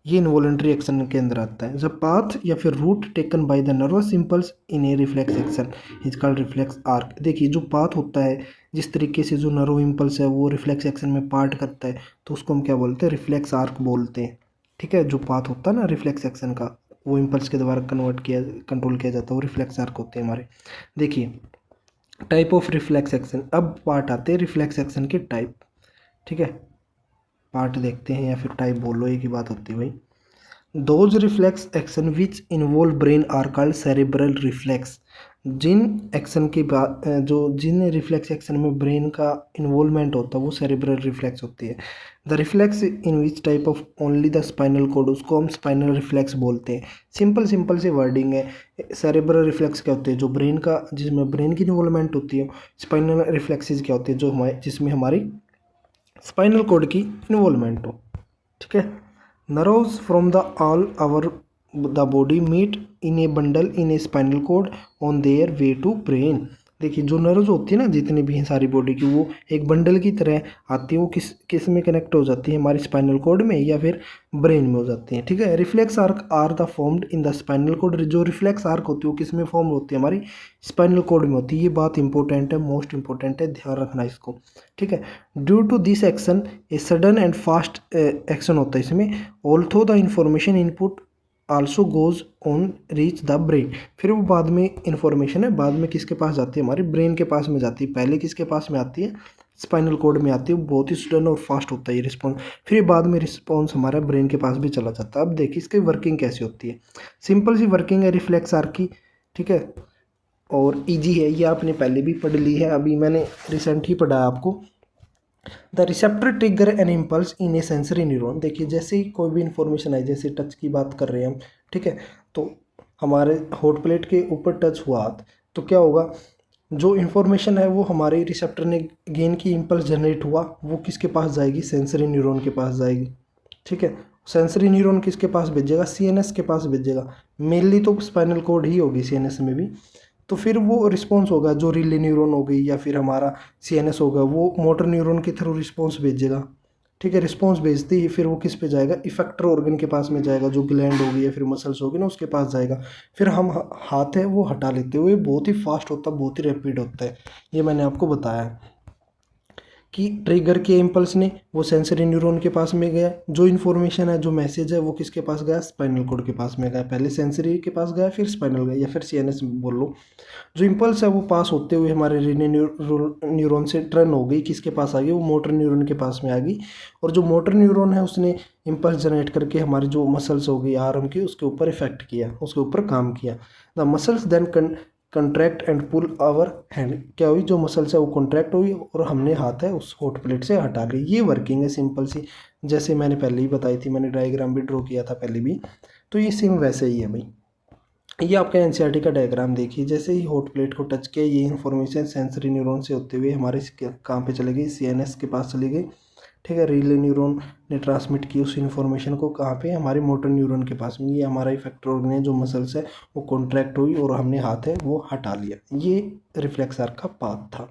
ये इनवॉलंटरी एक्शन के अंदर आता है। द पाथ या फिर route taken by the nervous impulse in a reflex action is called reflex arc. देखिए जो पाथ होता है, जिस तरीके से जो नर्व इम्पल्स है वो रिफ्लेक्स एक्शन में पार्ट करता है, तो उसको हम क्या बोलते हैं, रिफ्लेक्स आर्क बोलते हैं, ठीक है। जो पाथ होता है ना रिफ्लेक्स एक्शन का, वो इम्पल्स के द्वारा कंट्रोल किया जाता है, वो रिफ्लेक्स आर्क होते हैं हमारे। देखिए टाइप ऑफ रिफ्लेक्स एक्शन, अब पार्ट आते हैं रिफ्लेक्स एक्शन के टाइप, ठीक है। पार्ट देखते हैं या फिर टाइप बोलो, एक ही बात होती है भाई। Those reflex action which involve brain are called cerebral reflex. जिन एक्शन की बात, जो जिन रिफ्लेक्स एक्शन में ब्रेन का इन्वॉल्वमेंट होता है वो सेरेब्रल रिफ्लेक्स होती है। The reflex in which type of only the spinal cord, उसको हम स्पाइनल रिफ्लेक्स बोलते हैं। सिंपल सिंपल सी वर्डिंग है। सेरेब्रल रिफ्लेक्स क्या होते हैं, जो ब्रेन का, जिसमें ब्रेन की इन्वॉल्वमेंट होती है। स्पाइनल रिफ्लेक्सेस क्या होती है, जो हमारे, जिसमें हमारी स्पाइनल कोड की इन्वॉल्वमेंट हो, ठीक है। Nerves from the all over the body meet in a bundle in a spinal cord on their way to brain। देखिए जो नर्व्स होती है ना, जितनी भी हैं सारी बॉडी की, वो एक बंडल की तरह आती है। वो किस किस में कनेक्ट हो जाती है, हमारी स्पाइनल कोड में या फिर ब्रेन में हो जाती है, ठीक है। Reflex arc are the formed in the spinal cord. जो रिफ्लेक्स आर्क होती है वो किस में फॉर्म होती है, हमारी स्पाइनल कोड में होती है। ये बात इंपॉर्टेंट है, मोस्ट इंपॉर्टेंट है, ध्यान रखना इसको, ठीक है। Due to this action a sudden and fast action होता है इसमें। Although the information input also goes on reach the brain. फिर वो बाद में इंफॉर्मेशन है, बाद में किसके पास जाती है, हमारे ब्रेन के पास में जाती है। पहले किसके पास में आती है, स्पाइनल कोड में आती है। बहुत ही सडन और फास्ट होता है ये रिस्पॉन्स। फिर ये बाद में रिस्पॉन्स हमारा ब्रेन के पास भी चला जाता है। अब देखिए इसकी वर्किंग कैसी होती है। सिंपल सी वर्किंग है रिफ्लेक्स आर्क की, ठीक है, और ईजी है। ये आपने पहले भी पढ़ ली है, अभी मैंने रिसेंट ही पढ़ा आपको। The receptor trigger an impulse in A sensory neuron. देखिए जैसे ही कोई भी इंफॉर्मेशन आई, जैसे टच की बात कर रहे हैं हम, ठीक है, तो हमारे हॉट प्लेट के ऊपर टच हुआ हाथ, तो क्या होगा, जो इन्फॉर्मेशन है वो हमारे रिसेप्टर ने गेन की, इम्पल्स जनरेट हुआ, वो किसके पास जाएगी, सेंसरी न्यूरॉन के पास जाएगी, ठीक है। सेंसरी न्यूरॉन किसके पास भेजेगा, सीएनएस के पास भेजेगा। मेनली तो स्पाइनल कोड ही होगी सीएनएस में भी। तो फिर वो रिस्पॉन्स होगा, जो रिले न्यूरॉन हो गई या फिर हमारा सीएनएस होगा, वो मोटर न्यूरॉन के थ्रू रिस्पॉन्स भेजेगा, ठीक है। रिस्पॉन्स भेजते ही फिर वो किस पे जाएगा, इफेक्टर ऑर्गन के पास में जाएगा, जो ग्लैंड होगी या फिर मसल्स होगी ना, उसके पास जाएगा। फिर हम हाथ है वो हटा लेते हुए, बहुत ही फास्ट होता है, बहुत ही रैपिड होता है। ये मैंने आपको बताया है कि ट्रिगर किया इम्पल्स ने, वो सेंसरी न्यूरॉन के पास में गया। जो इन्फॉर्मेशन है, जो मैसेज है, वो किसके पास गया, स्पाइनल कोड के पास में गया। पहले सेंसरी के पास गया, फिर स्पाइनल गया या फिर सीएनएस बोल लो। जो इम्पल्स है वो पास होते हुए हमारे रीने न्यूरॉन से टर्न हो गई, किसके पास आ गई, वो मोटर न्यूरॉन के पास में आ गई। और जो मोटर न्यूरॉन है उसने इम्पल्स जनरेट करके हमारी जो मसल्स हो गई आर्म की, उसके ऊपर इफेक्ट किया, उसके ऊपर काम किया। The muscles then contract and pull our hand. क्या हुई, जो मसल्स है वो कॉन्ट्रैक्ट हुई और हमने हाथ है उस हॉट प्लेट से हटा ली। ये वर्किंग है सिंपल सी, जैसे मैंने पहले ही बताई थी, मैंने डायग्राम भी ड्रॉ किया था पहले भी। तो ये सेम वैसे ही है भाई। ये आपका एनसीईआरटी का डायग्राम देखिए, जैसे ही हॉट प्लेट को टच किया, ये इन्फॉर्मेशन सेंसरी न्यूरॉन से होते हुए हमारे कहाँ पे चले गई, सीएनएस के पास चली गई, ठीक है। रिले न्यूरॉन ने ट्रांसमिट की उस इन्फॉर्मेशन को कहाँ पे, हमारे मोटर न्यूरॉन के पास में। ये हमारा इफेक्टर ऑर्गन है, जो मसल्स है वो कॉन्ट्रैक्ट हुई और हमने हाथ है वो हटा लिया। ये रिफ्लेक्स आर्क का पाथ था,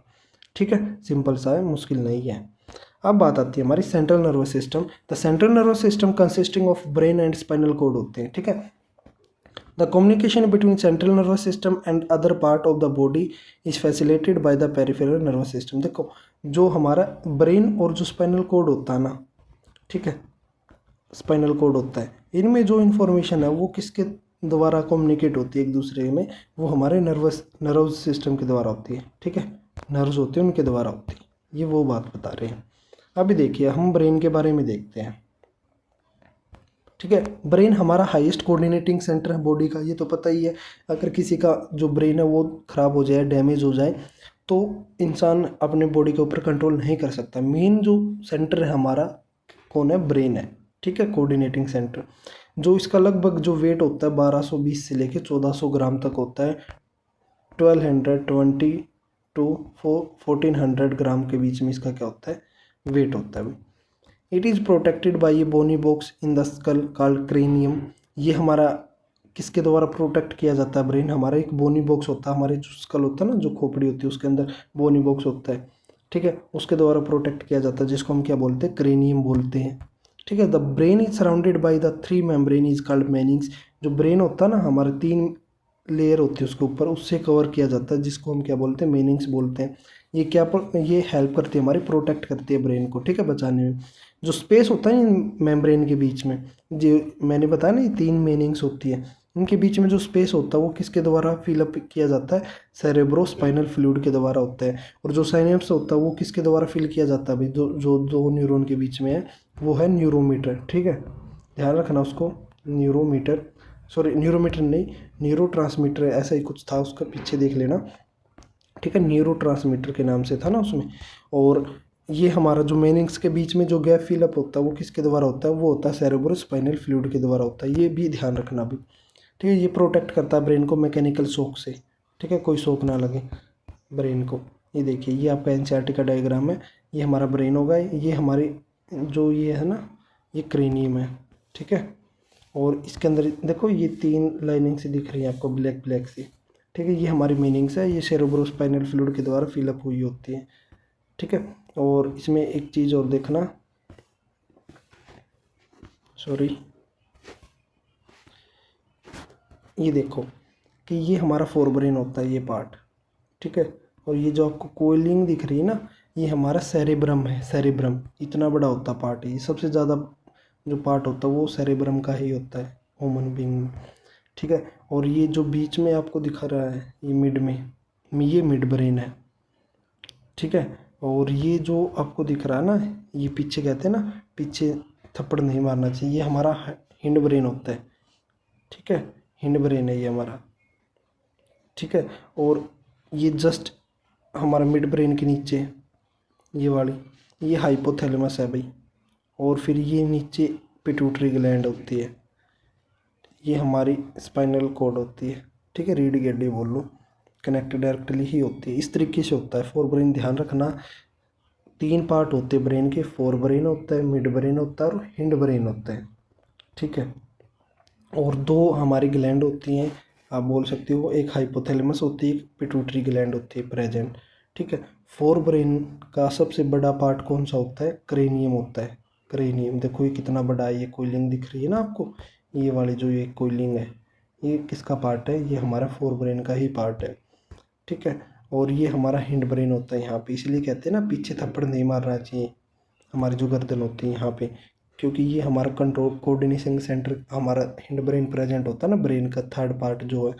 ठीक है। सिंपल सा है, मुश्किल नहीं है। अब बात आती है हमारी central nervous system. The central nervous system consisting of brain and spinal cord होते हैं, ठीक है। The communication between central nervous system and other part of the body is facilitated by the peripheral nervous system. देखो जो हमारा ब्रेन और जो स्पाइनल कोड होता है ना, ठीक है, स्पाइनल कोड होता है, इनमें जो इन्फॉर्मेशन है वो किसके द्वारा कम्युनिकेट होती है एक दूसरे में, वो हमारे नर्वस सिस्टम के द्वारा होती है, ठीक है। नर्व्स होते हैं उनके द्वारा होती है। ये वो बात बता रहे हैं। अभी देखिए हम ब्रेन के बारे में देखते हैं, ठीक है। ब्रेन हमारा हाईएस्ट कोऑर्डिनेटिंग सेंटर है बॉडी का, ये तो पता ही है। अगर किसी का जो ब्रेन है वो ख़राब हो जाए, डैमेज हो जाए, तो इंसान अपने बॉडी के ऊपर कंट्रोल नहीं कर सकता। मेन जो सेंटर है हमारा कौन है, ब्रेन है, ठीक है, कोऑर्डिनेटिंग सेंटर। जो इसका लगभग जो वेट होता है 1220 से लेके 1400 ग्राम तक होता है। 1220 टू 1400 ग्राम के बीच में इसका क्या होता है, वेट होता है। It is protected by a bony box in the skull called cranium. ये हमारा किसके द्वारा प्रोटेक्ट किया जाता है ब्रेन? हमारा एक बोनी बॉक्स होता है, हमारे जो स्कल होता है ना, जो खोपड़ी होती है उसके अंदर बोनी बॉक्स होता है, ठीक है, उसके द्वारा प्रोटेक्ट किया जाता है, जिसको हम क्या बोलते हैं? क्रेनियम बोलते हैं, ठीक है। The brain is surrounded by the 3 membrane is called meninges. जो ब्रेन होता है ना हमारे 3 लेयर होती है उसके ऊपर, उससे कवर किया जाता है, जिसको हम क्या बोलते हैं? मेनिंग्स बोलते हैं। ये ये हेल्प करती है हमारी, प्रोटेक्ट करती है ब्रेन को, ठीक है, बचाने में। जो स्पेस होता है इन मेम्ब्रेन के बीच में, जो मैंने बताया ना ये 3 मेनिंग्स होती है, इनके बीच में जो स्पेस होता है वो किसके द्वारा फिलअप किया जाता है? सेरेब्रोस्पाइनल फ्लूइड के द्वारा होता है। और जो साइनेप्स होता है वो किसके द्वारा फिल किया जाता है भाई? जो जो दो न्यूरॉन के बीच में है वो है न्यूरोमीटर, ठीक है, ध्यान रखना उसको। न्यूरोमीटर, सॉरी न्यूरोमीटर नहीं, न्यूरोट्रांसमीटर ऐसा ही कुछ था, उसका पीछे देख लेना, ठीक है, न्यूरोट्रांसमीटर के नाम से था ना उसमें। और ये हमारा जो मेनिंग्स के बीच में जो गैप फिलअप होता है वो किसके द्वारा होता है? वो होता है सेरेब्रोस्पाइनल फ्लूइड के द्वारा होता है। ये भी ध्यान रखना भी, ठीक है। ये प्रोटेक्ट करता है ब्रेन को मैकेनिकल शॉक से, ठीक है, कोई शॉक ना लगे ब्रेन को। ये देखिए, ये आपका एनसीईआरटी का डायग्राम है, ये हमारा ब्रेन होगा, ये हमारी जो ये है ना, ये क्रेनियम है, ठीक है। और इसके अंदर देखो ये 3 लाइनिंग सी दिख रही है आपको, ब्लैक ब्लैक सी, ठीक है, ये हमारी मीनिंग्स है, ये सेरेब्रोस्पाइनल फ्लूइड के द्वारा फिलअप हुई होती है, ठीक है। और इसमें एक चीज़ और देखना, सॉरी, ये देखो कि ये हमारा फोरब्रेन होता है ये पार्ट, ठीक है। और ये जो आपको कोइलिंग दिख रही है ना, ये हमारा सेरेब्रम है, सेरेब्रम इतना बड़ा होता पार्ट है, ये सबसे ज़्यादा जो पार्ट होता है वो सेरेब्रम का ही होता है ह्यूमन बीइंग में, ठीक है। और ये जो बीच में आपको दिखा रहा है ये मिड में, ये मिड ब्रेन है, ठीक है। और ये जो आपको दिख रहा है ना, ये पीछे कहते हैं ना, पीछे थप्पड़ नहीं मारना चाहिए, ये हमारा हिंड ब्रेन होता है, ठीक है, हिंड ब्रेन है ये हमारा, ठीक है। और ये जस्ट हमारा मिड ब्रेन के नीचे ये वाली, ये हाइपोथैलेमस है भाई। और फिर ये नीचे पिट्यूटरी ग्लैंड होती है, ये हमारी स्पाइनल कॉर्ड होती है, ठीक है, रीढ़ की हड्डी बोल लो, कनेक्टेड डायरेक्टली ही होती है, इस तरीके से होता है फोर ब्रेन। ध्यान रखना 3 पार्ट होते हैं ब्रेन के, फोर ब्रेन होता है, मिड ब्रेन होता है और हिंड ब्रेन होता है, ठीक है। और 2 हमारी ग्लैंड होती हैं, आप बोल सकते हो, एक हाइपोथैलेमस होती है, एक पिट्यूटरी ग्लैंड होती है प्रेजेंट, ठीक है। फोर ब्रेन का सबसे बड़ा पार्ट कौन सा होता है? क्रेनियम होता है, क्रेनियम। देखो ये कितना बड़ा है, ये कोइलिंग दिख रही है ना आपको, ये वाली जो ये कोइलिंग है, ये किसका पार्ट है? ये हमारा फोर ब्रेन का ही पार्ट है, ठीक है। और ये हमारा हिंड ब्रेन होता है यहाँ पे, इसलिए कहते हैं ना पीछे थप्पड़ नहीं मारना चाहिए, हमारी जो गर्दन होती है यहाँ पे, क्योंकि ये हमारा कंट्रोल कोऑर्डिनेशन सेंटर, हमारा हिंड ब्रेन प्रेजेंट होता है ना, ब्रेन का थर्ड पार्ट जो है,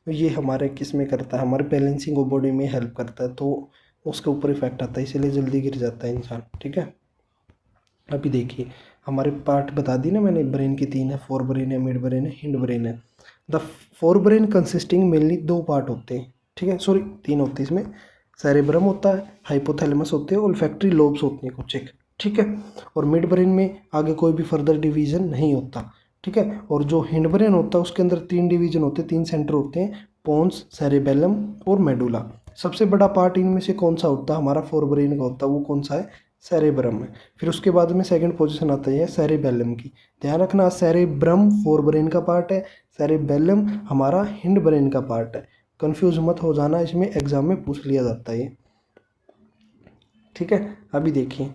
ये हमारे किस में करता है? हमारे बैलेंसिंग ऑफ बॉडी में हेल्प करता है, तो उसके ऊपर इफेक्ट आता है, इसीलिए जल्दी गिर जाता है इंसान, ठीक है। अभी देखिए हमारे पार्ट बता दी ना मैंने, ब्रेन की 3 है, फोर ब्रेन है, मिड ब्रेन है, हिंड ब्रेन है। The fore brain consisting mainly 2 part होते हैं, ठीक है, सॉरी 3 होते हैं इसमें, सेरेब्रम होता है, हाइपोथैलेमस होते हैं, ओल्फैक्टरी लोब्स होते हैं कुछ एक, ठीक है। और मिड ब्रेन में आगे कोई भी फर्दर डिवीजन नहीं होता, ठीक है। और जो हिंड ब्रेन होता है उसके अंदर 3 डिवीजन होते हैं, 3 सेंटर होते हैं, पोन्स, सेरेबेलम और मेडुला। सबसे बड़ा पार्ट इनमें से कौन सा होता है? हमारा फोर ब्रेन का होता है, वो कौन सा है? सेरेब्रम है। फिर उसके बाद में सेकंड पोजीशन आता है सेरेबेलम की, ध्यान रखना, सेरेब्रम फोर ब्रेन का पार्ट है, सेरेबेलम हमारा हिंड ब्रेन का पार्ट है, कंफ्यूज मत हो जाना, इसमें एग्जाम में पूछ लिया जाता है ये, ठीक है। अभी देखिए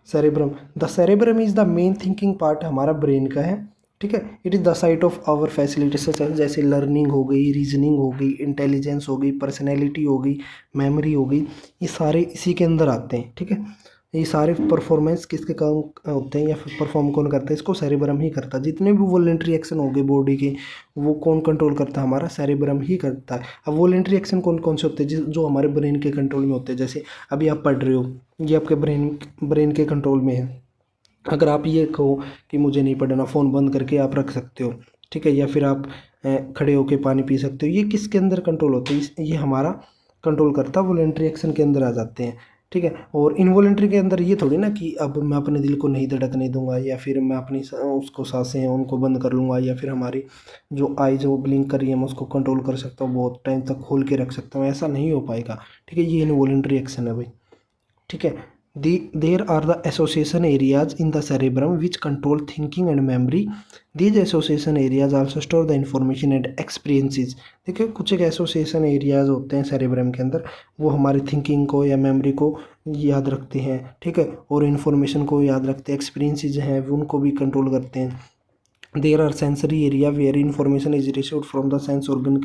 cerebrum, the cerebrum is the main thinking part हमारा ब्रेन का है, ठीक है। It is the site of our facility such as, जैसे लर्निंग हो गई, रीजनिंग हो गई, इंटेलिजेंस हो गई, पर्सनैलिटी हो गई, मेमोरी हो गई, ये सारे इसी के अंदर आते हैं, ठीक है। ये सारे परफॉर्मेंस किसके काम होते हैं या फिर परफॉर्म कौन करता है? इसको सेरेब्रम ही करता है। जितने भी वॉलेंट्री एक्शन हो गए बॉडी के, वो कौन कंट्रोल करता है? हमारा सेरेब्रम ही करता है। अब वॉलेंट्री एक्शन कौन कौन से होते हैं जो हमारे ब्रेन के कंट्रोल में होते हैं? जैसे अभी आप पढ़ रहे हो, ये आपके ब्रेन के कंट्रोल में है। अगर आप ये कहो कि मुझे नहीं पढ़ना, फ़ोन बंद करके आप रख सकते हो, ठीक है, या फिर आप खड़े होकर पानी पी सकते हो, ये किसके अंदर कंट्रोल होते हैं? ये हमारा कंट्रोल करता है, वॉलेंट्री एक्शन के अंदर आ जाते हैं, ठीक है। और इनवॉलेंट्री के अंदर ये थोड़ी ना कि अब मैं अपने दिल को नहीं धड़कने दूंगा, या फिर मैं अपनी उसको सांसें हैं उनको बंद कर लूँगा, या फिर हमारी जो आईज वो ब्लिंक कर रही है मैं उसको कंट्रोल कर सकता हूँ, बहुत टाइम तक खोल के रख सकता हूँ, ऐसा नहीं हो पाएगा, ठीक है। ये इनवॉलेंट्री एक्शन है भाई, ठीक है। There are the association areas in the cerebrum which control thinking and memory. These association areas also store the information and experiences. देखिए कुछ एक एसोसिएशन एरियाज होते हैं सेरेब्रम के अंदर, वो हमारी थिंकिंग को या मेमोरी को याद रखते हैं, ठीक है, और इन्फॉर्मेशन को याद रखते हैं, एक्सपीरियंसेस हैं उनको भी कंट्रोल करते हैं. There are sensory area where information is received from the sense organ,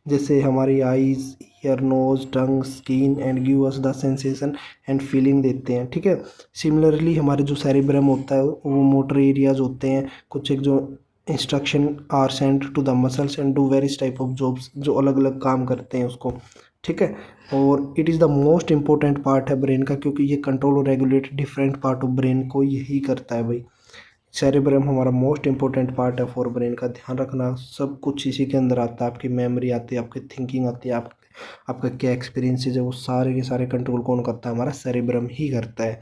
जैसे हमारी eyes, ear, nose, tongue, skin and give us the sensation and feeling देते हैं, ठीक है. सिमिलरली हमारे जो सेरिब्रम होता है वो मोटर एरियाज होते हैं, कुछ एक जो instruction are send to the muscles and do various type of jobs, जो अलग अलग काम करते हैं उसको, ठीक है. और it is the most important part है ब्रेन का, क्योंकि ये कंट्रोल और regulate different part of brain को यही करता है भाई. सेरेब्रम हमारा मोस्ट इंपॉर्टेंट पार्ट है फॉर ब्रेन का, ध्यान रखना. सब कुछ इसी के अंदर आता है, आपकी मेमोरी आती है, आपकी थिंकिंग आती है, आपका क्या एक्सपीरियंसेस है, वो सारे के सारे कंट्रोल कौन करता है, हमारा सेरेब्रम ही करता है,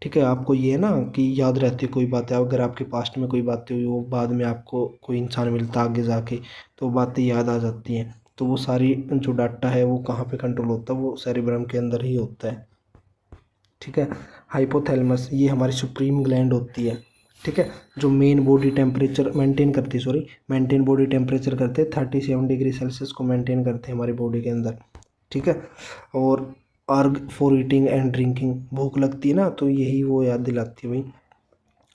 ठीक है. आपको ये ना कि याद रहती है कोई बातें, अगर आपके पास्ट में कोई बातें हुई वो बाद में आपको कोई इंसान मिलता आगे जाके तो वो बातें याद आ जाती हैं, तो वो सारी जो डाटा है वो कहाँ पे कंट्रोल होता है, वो सेरेब्रम के अंदर ही होता है, ठीक है. हाइपोथैलेमस ये हमारी सुप्रीम ग्लैंड होती है, ठीक है, जो main body temperature maintain body temperature करते हैं 37 डिग्री सेल्सियस को मेंटेन करते हैं हमारी बॉडी के अंदर, ठीक है. और अर्ग फॉर ईटिंग एंड ड्रिंकिंग, भूख लगती है ना तो यही वो याद दिलाती है भाई.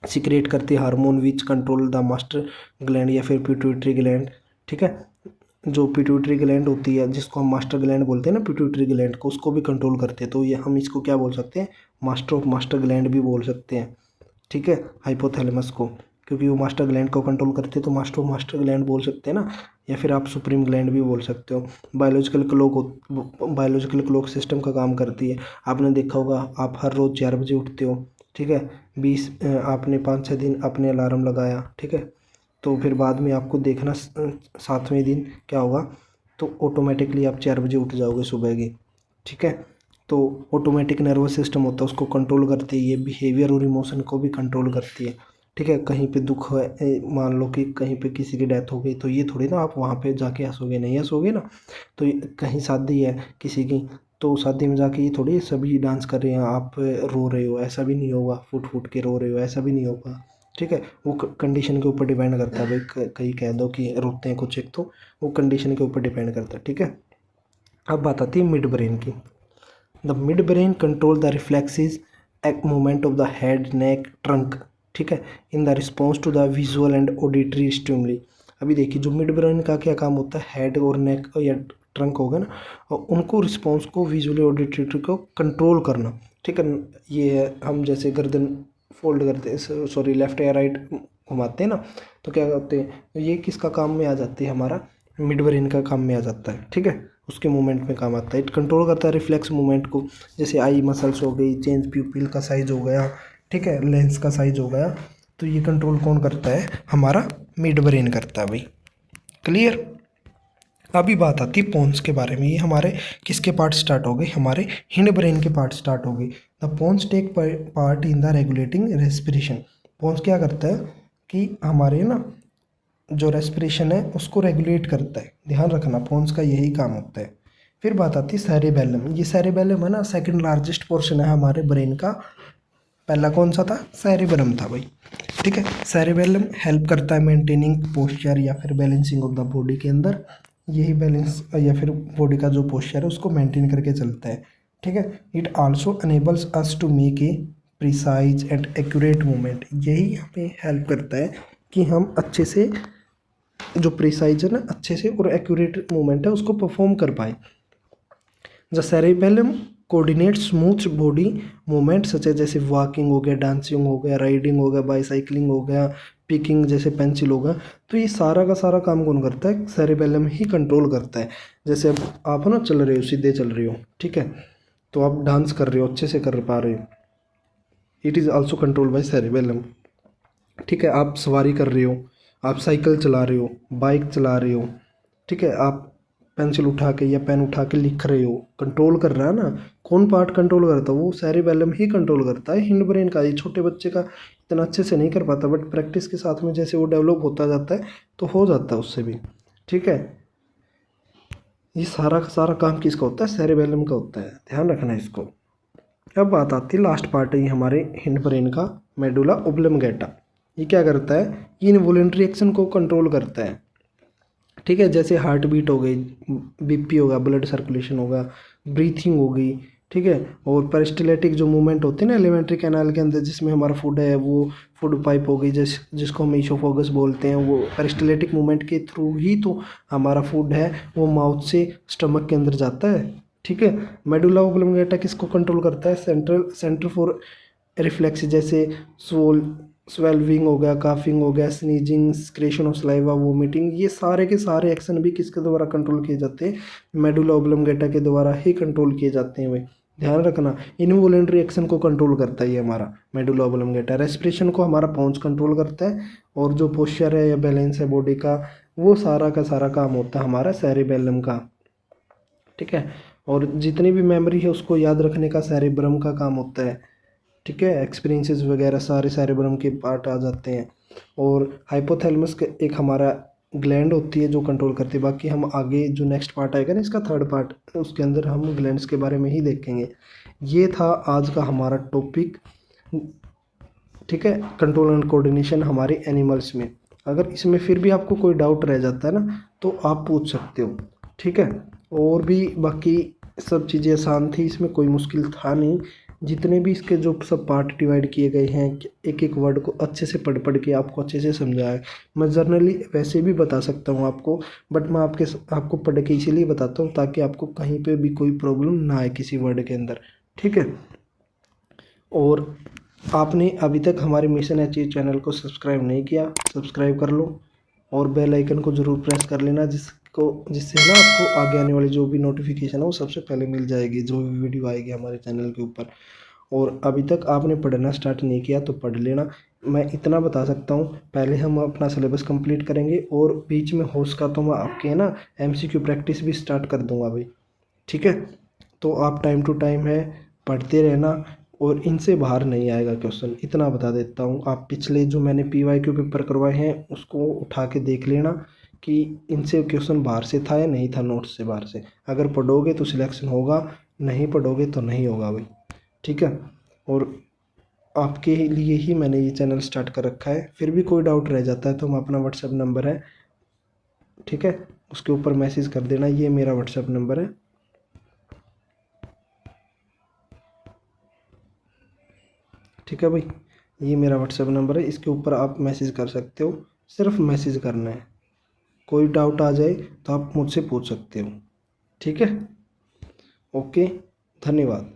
सिक्रेट करती है hormone which control the master gland या फिर पिट्यूटरी ग्लैंड, ठीक है. जो पिट्यूटरी ग्लैंड होती है जिसको हम मास्टर ग्लैंड बोलते हैं ना, पिट्यूटरी ग्लैंड को, उसको भी कंट्रोल करते हैं, तो ये हम इसको क्या बोल सकते हैं, मास्टर ऑफ मास्टर ग्लैंड भी बोल सकते हैं, ठीक है, हाइपोथैलेमस को, क्योंकि वो मास्टर ग्लैंड को कंट्रोल करते हैं तो मास्टर ऑफ मास्टर ग्लैंड बोल सकते हैं ना, या फिर आप सुप्रीम ग्लैंड भी बोल सकते हो. बायोलॉजिकल क्लॉक सिस्टम का काम करती है. आपने देखा होगा आप हर रोज़ 4 बजे उठते हो, ठीक है, 20 आपने 5-6 दिन अपने अलार्म लगाया, ठीक है, तो फिर बाद में आपको देखना 7वें दिन क्या होगा, तो ऑटोमेटिकली आप 4 बजे उठ जाओगे सुबह की, ठीक है. तो ऑटोमेटिक नर्वस सिस्टम होता है उसको कंट्रोल करती है, ये बिहेवियर और इमोशन को भी कंट्रोल करती है, ठीक है. कहीं पे दुख है, मान लो कि कहीं पे किसी की डेथ हो गई, तो ये थोड़ी ना आप वहाँ पे जाके हंसोगे, नहीं हंसोगे ना. तो कहीं शादी है किसी की, तो शादी में जाके ये थोड़ी सभी डांस कर रहे हैं आप रो रहे हो, ऐसा भी नहीं होगा, फुट फुट के रो रहे हो, ऐसा भी नहीं होगा, ठीक है. वो कंडीशन के ऊपर डिपेंड करता है भाई, कहीं कह दो कि रोते हैं कुछ एक, तो वो कंडीशन के ऊपर डिपेंड करता है, ठीक है. अब बात आती है मिड ब्रेन की. The mid brain control the reflexes movement of the head, neck, trunk, ठीक है, in the response to the visual and auditory stimuli. अभी देखिए जो मिड ब्रेन का क्या काम होता है, हेड और नेक या ट्रंक होगा ना, और उनको रिस्पॉन्स को विजुअली ऑडिटरी को कंट्रोल करना, ठीक है. ये हम जैसे गर्दन फोल्ड करते हैं, सॉरी लेफ्ट या राइट घुमाते हैं ना, तो क्या करते हैं, ये किसका काम में आ जाती है, हमारा मिड ब्रेन का काम में आ जाता है, ठीक है, उसके मूवमेंट में काम आता है. इट कंट्रोल करता है रिफ्लेक्स मूवमेंट को, जैसे आई मसल्स हो गई, चेंज प्यूपिल का साइज हो गया, ठीक है, लेंस का साइज हो गया, तो ये कंट्रोल कौन करता है, हमारा मिड ब्रेन करता है भाई. क्लियर. अभी बात आती है पोन्स के बारे में. ये हमारे किसके पार्ट स्टार्ट हो गए, हमारे हिंड ब्रेन के पार्ट स्टार्ट हो गए. The pons take part in the regulating respiration. Pons क्या करता है कि हमारे ना जो रेस्पिरेशन है उसको रेगुलेट करता है, ध्यान रखना, पोन्स का यही काम होता है. फिर बात आती है सेरेबेलम. ये सेरेबेलम है ना, सेकंड लार्जेस्ट पोर्शन है हमारे ब्रेन का. पहला कौन सा था, सेरेबेलम था भाई, ठीक है. सेरेबेलम हेल्प करता है मेंटेनिंग पोस्चर या फिर बैलेंसिंग ऑफ द बॉडी के अंदर, यही बैलेंस या फिर बॉडी का जो पोस्चर है उसको मेंटेन करके चलता है, ठीक है. It also enables us to make a precise and accurate movement. यही हमें हेल्प करता है कि हम अच्छे से जो प्रिसाइज है ना, अच्छे से और एक्यूरेट मूवमेंट है उसको परफॉर्म कर पाए. The cerebellum coordinate smooth body movement such है, जैसे वॉकिंग हो गया, डांसिंग हो गया, राइडिंग हो गया, बाईसाइकिलिंग हो गया, पिकिंग जैसे पेंसिल हो गया. तो ये सारा का सारा काम कौन करता है, सेरेबेलम ही कंट्रोल करता है. जैसे अब आप ना चल रहे हो, सीधे चल रहे हो, ठीक है, तो आप डांस कर रहे हो, अच्छे से कर पा रहे हो, it is also control by cerebellum, ठीक है. आप सवारी कर रहे हो, आप साइकिल चला रहे हो, बाइक चला रहे हो, ठीक है, आप पेंसिल उठा के या पेन उठा के लिख रहे हो, कंट्रोल कर रहा है ना. कौन पार्ट कंट्रोल करता है, वो सेरेबेलम ही कंट्रोल करता है हिंड ब्रेन का. ये छोटे बच्चे का इतना अच्छे से नहीं कर पाता, बट प्रैक्टिस के साथ में जैसे वो डेवलप होता जाता है तो हो जाता है उससे भी, ठीक है. ये सारा का सारा काम किसका होता है, सेरेबेलम का होता है, ध्यान रखना इसको. अब बात आती है लास्ट पार्ट है हमारे हिंड ब्रेन का, मेडुला ओब्लंगेटा। ये क्या करता है, इनवॉलेंट्री एक्शन को कंट्रोल करता है। ठीक है, जैसे हार्ट बीट हो गई, बीपी होगा, ब्लड सर्कुलेशन होगा, ब्रीथिंग होगी। ठीक है, और पेरिस्टलेटिक जो मूवमेंट होते हैं ना एलिमेंट्री कैनाल के अंदर जिसमें हमारा फूड है, वो फूड पाइप हो गई जिसको हम ईसोफेगस बोलते हैं, वो पेरिस्टलेटिक मूवमेंट के थ्रू ही तो हमारा फूड है वो माउथ से स्टमक के अंदर जाता है। ठीक है, मेडुला ओब्लंगेटा किसको कंट्रोल करता है, सेंटर फॉर रिफ्लेक्स, जैसे स्वेल्विंग हो गया, काफिंग हो गया, sneezing, secretion of saliva, vomiting, ये सारे के सारे एक्शन भी किसके द्वारा कंट्रोल किए जाते हैं, मेडुला ओब्लंगेटा के द्वारा ही कंट्रोल किए जाते हैं। वे ध्यान रखना, इनवॉलेंट्री एक्शन को कंट्रोल करता है ये हमारा मेडुला ओब्लंगेटा। रेस्पिरेशन को हमारा पॉन्स कंट्रोल करता है, और जो पोस्चर है या बैलेंस है बॉडी का, वो सारा का सारा काम होता है हमारा सेरिबेलम का। ठीक है, और जितनी भी मेमोरी है उसको याद रखने का सेरिब्रम का काम होता है। ठीक है, एक्सपीरियंसेस वगैरह सारे सेरिब्रम के पार्ट आ जाते हैं। और हाइपोथैलेमस एक हमारा ग्लैंड होती है जो कंट्रोल करती है। बाकी हम आगे जो नेक्स्ट पार्ट आएगा ना इसका थर्ड पार्ट, उसके अंदर हम ग्लैंड्स के बारे में ही देखेंगे। ये था आज का हमारा टॉपिक। ठीक है, कंट्रोल एंड कोऑर्डिनेशन हमारे एनिमल्स में। अगर इसमें फिर भी आपको कोई डाउट रह जाता है ना तो आप पूछ सकते हो। ठीक है, और भी बाकी सब चीज़ें आसान थी, इसमें कोई मुश्किल था नहीं। जितने भी इसके जो सब पार्ट डिवाइड किए गए हैं, एक एक वर्ड को अच्छे से पढ़ पढ़ के आपको अच्छे से समझाया। मैं जर्नली वैसे भी बता सकता हूँ आपको, बट मैं आपको पढ़ के इसीलिए बताता हूँ ताकि आपको कहीं पे भी कोई प्रॉब्लम ना आए किसी वर्ड के अंदर। ठीक है, और आपने अभी तक हमारे मिशन अचीव चैनल को सब्सक्राइब नहीं किया, सब्सक्राइब कर लो, और बेल आइकन को ज़रूर प्रेस कर लेना जिससे ना आपको आगे आने वाली जो भी नोटिफिकेशन है वो सबसे पहले मिल जाएगी, जो भी वीडियो आएगी हमारे चैनल के ऊपर। और अभी तक आपने पढ़ना स्टार्ट नहीं किया तो पढ़ लेना। मैं इतना बता सकता हूँ, पहले हम अपना सिलेबस कंप्लीट करेंगे, और बीच में हो सका तो मैं आपके ना MCQ प्रैक्टिस भी स्टार्ट कर दूँगा भाई। ठीक है, तो आप टाइम टू टाइम है पढ़ते रहना, और इनसे बाहर नहीं आएगा क्वेश्चन, इतना बता देता हूँ। आप पिछले जो मैंने PYQ पेपर करवाए हैं उसको उठा के देख लेना कि इनसे क्वेश्चन बाहर से था या नहीं था, नोट्स से बाहर से। अगर पढ़ोगे तो सिलेक्शन होगा, नहीं पढ़ोगे तो नहीं होगा भाई। ठीक है, और आपके लिए ही मैंने ये चैनल स्टार्ट कर रखा है। फिर भी कोई डाउट रह जाता है तो हम अपना व्हाट्सएप नंबर है, ठीक है, उसके ऊपर मैसेज कर देना। ये मेरा व्हाट्सएप नंबर है। ठीक है भाई, ये मेरा व्हाट्सएप नंबर है, इसके ऊपर आप मैसेज कर सकते हो, सिर्फ मैसेज करना है। कोई डाउट आ जाए तो आप मुझसे पूछ सकते हो। ठीक है, ओके, धन्यवाद।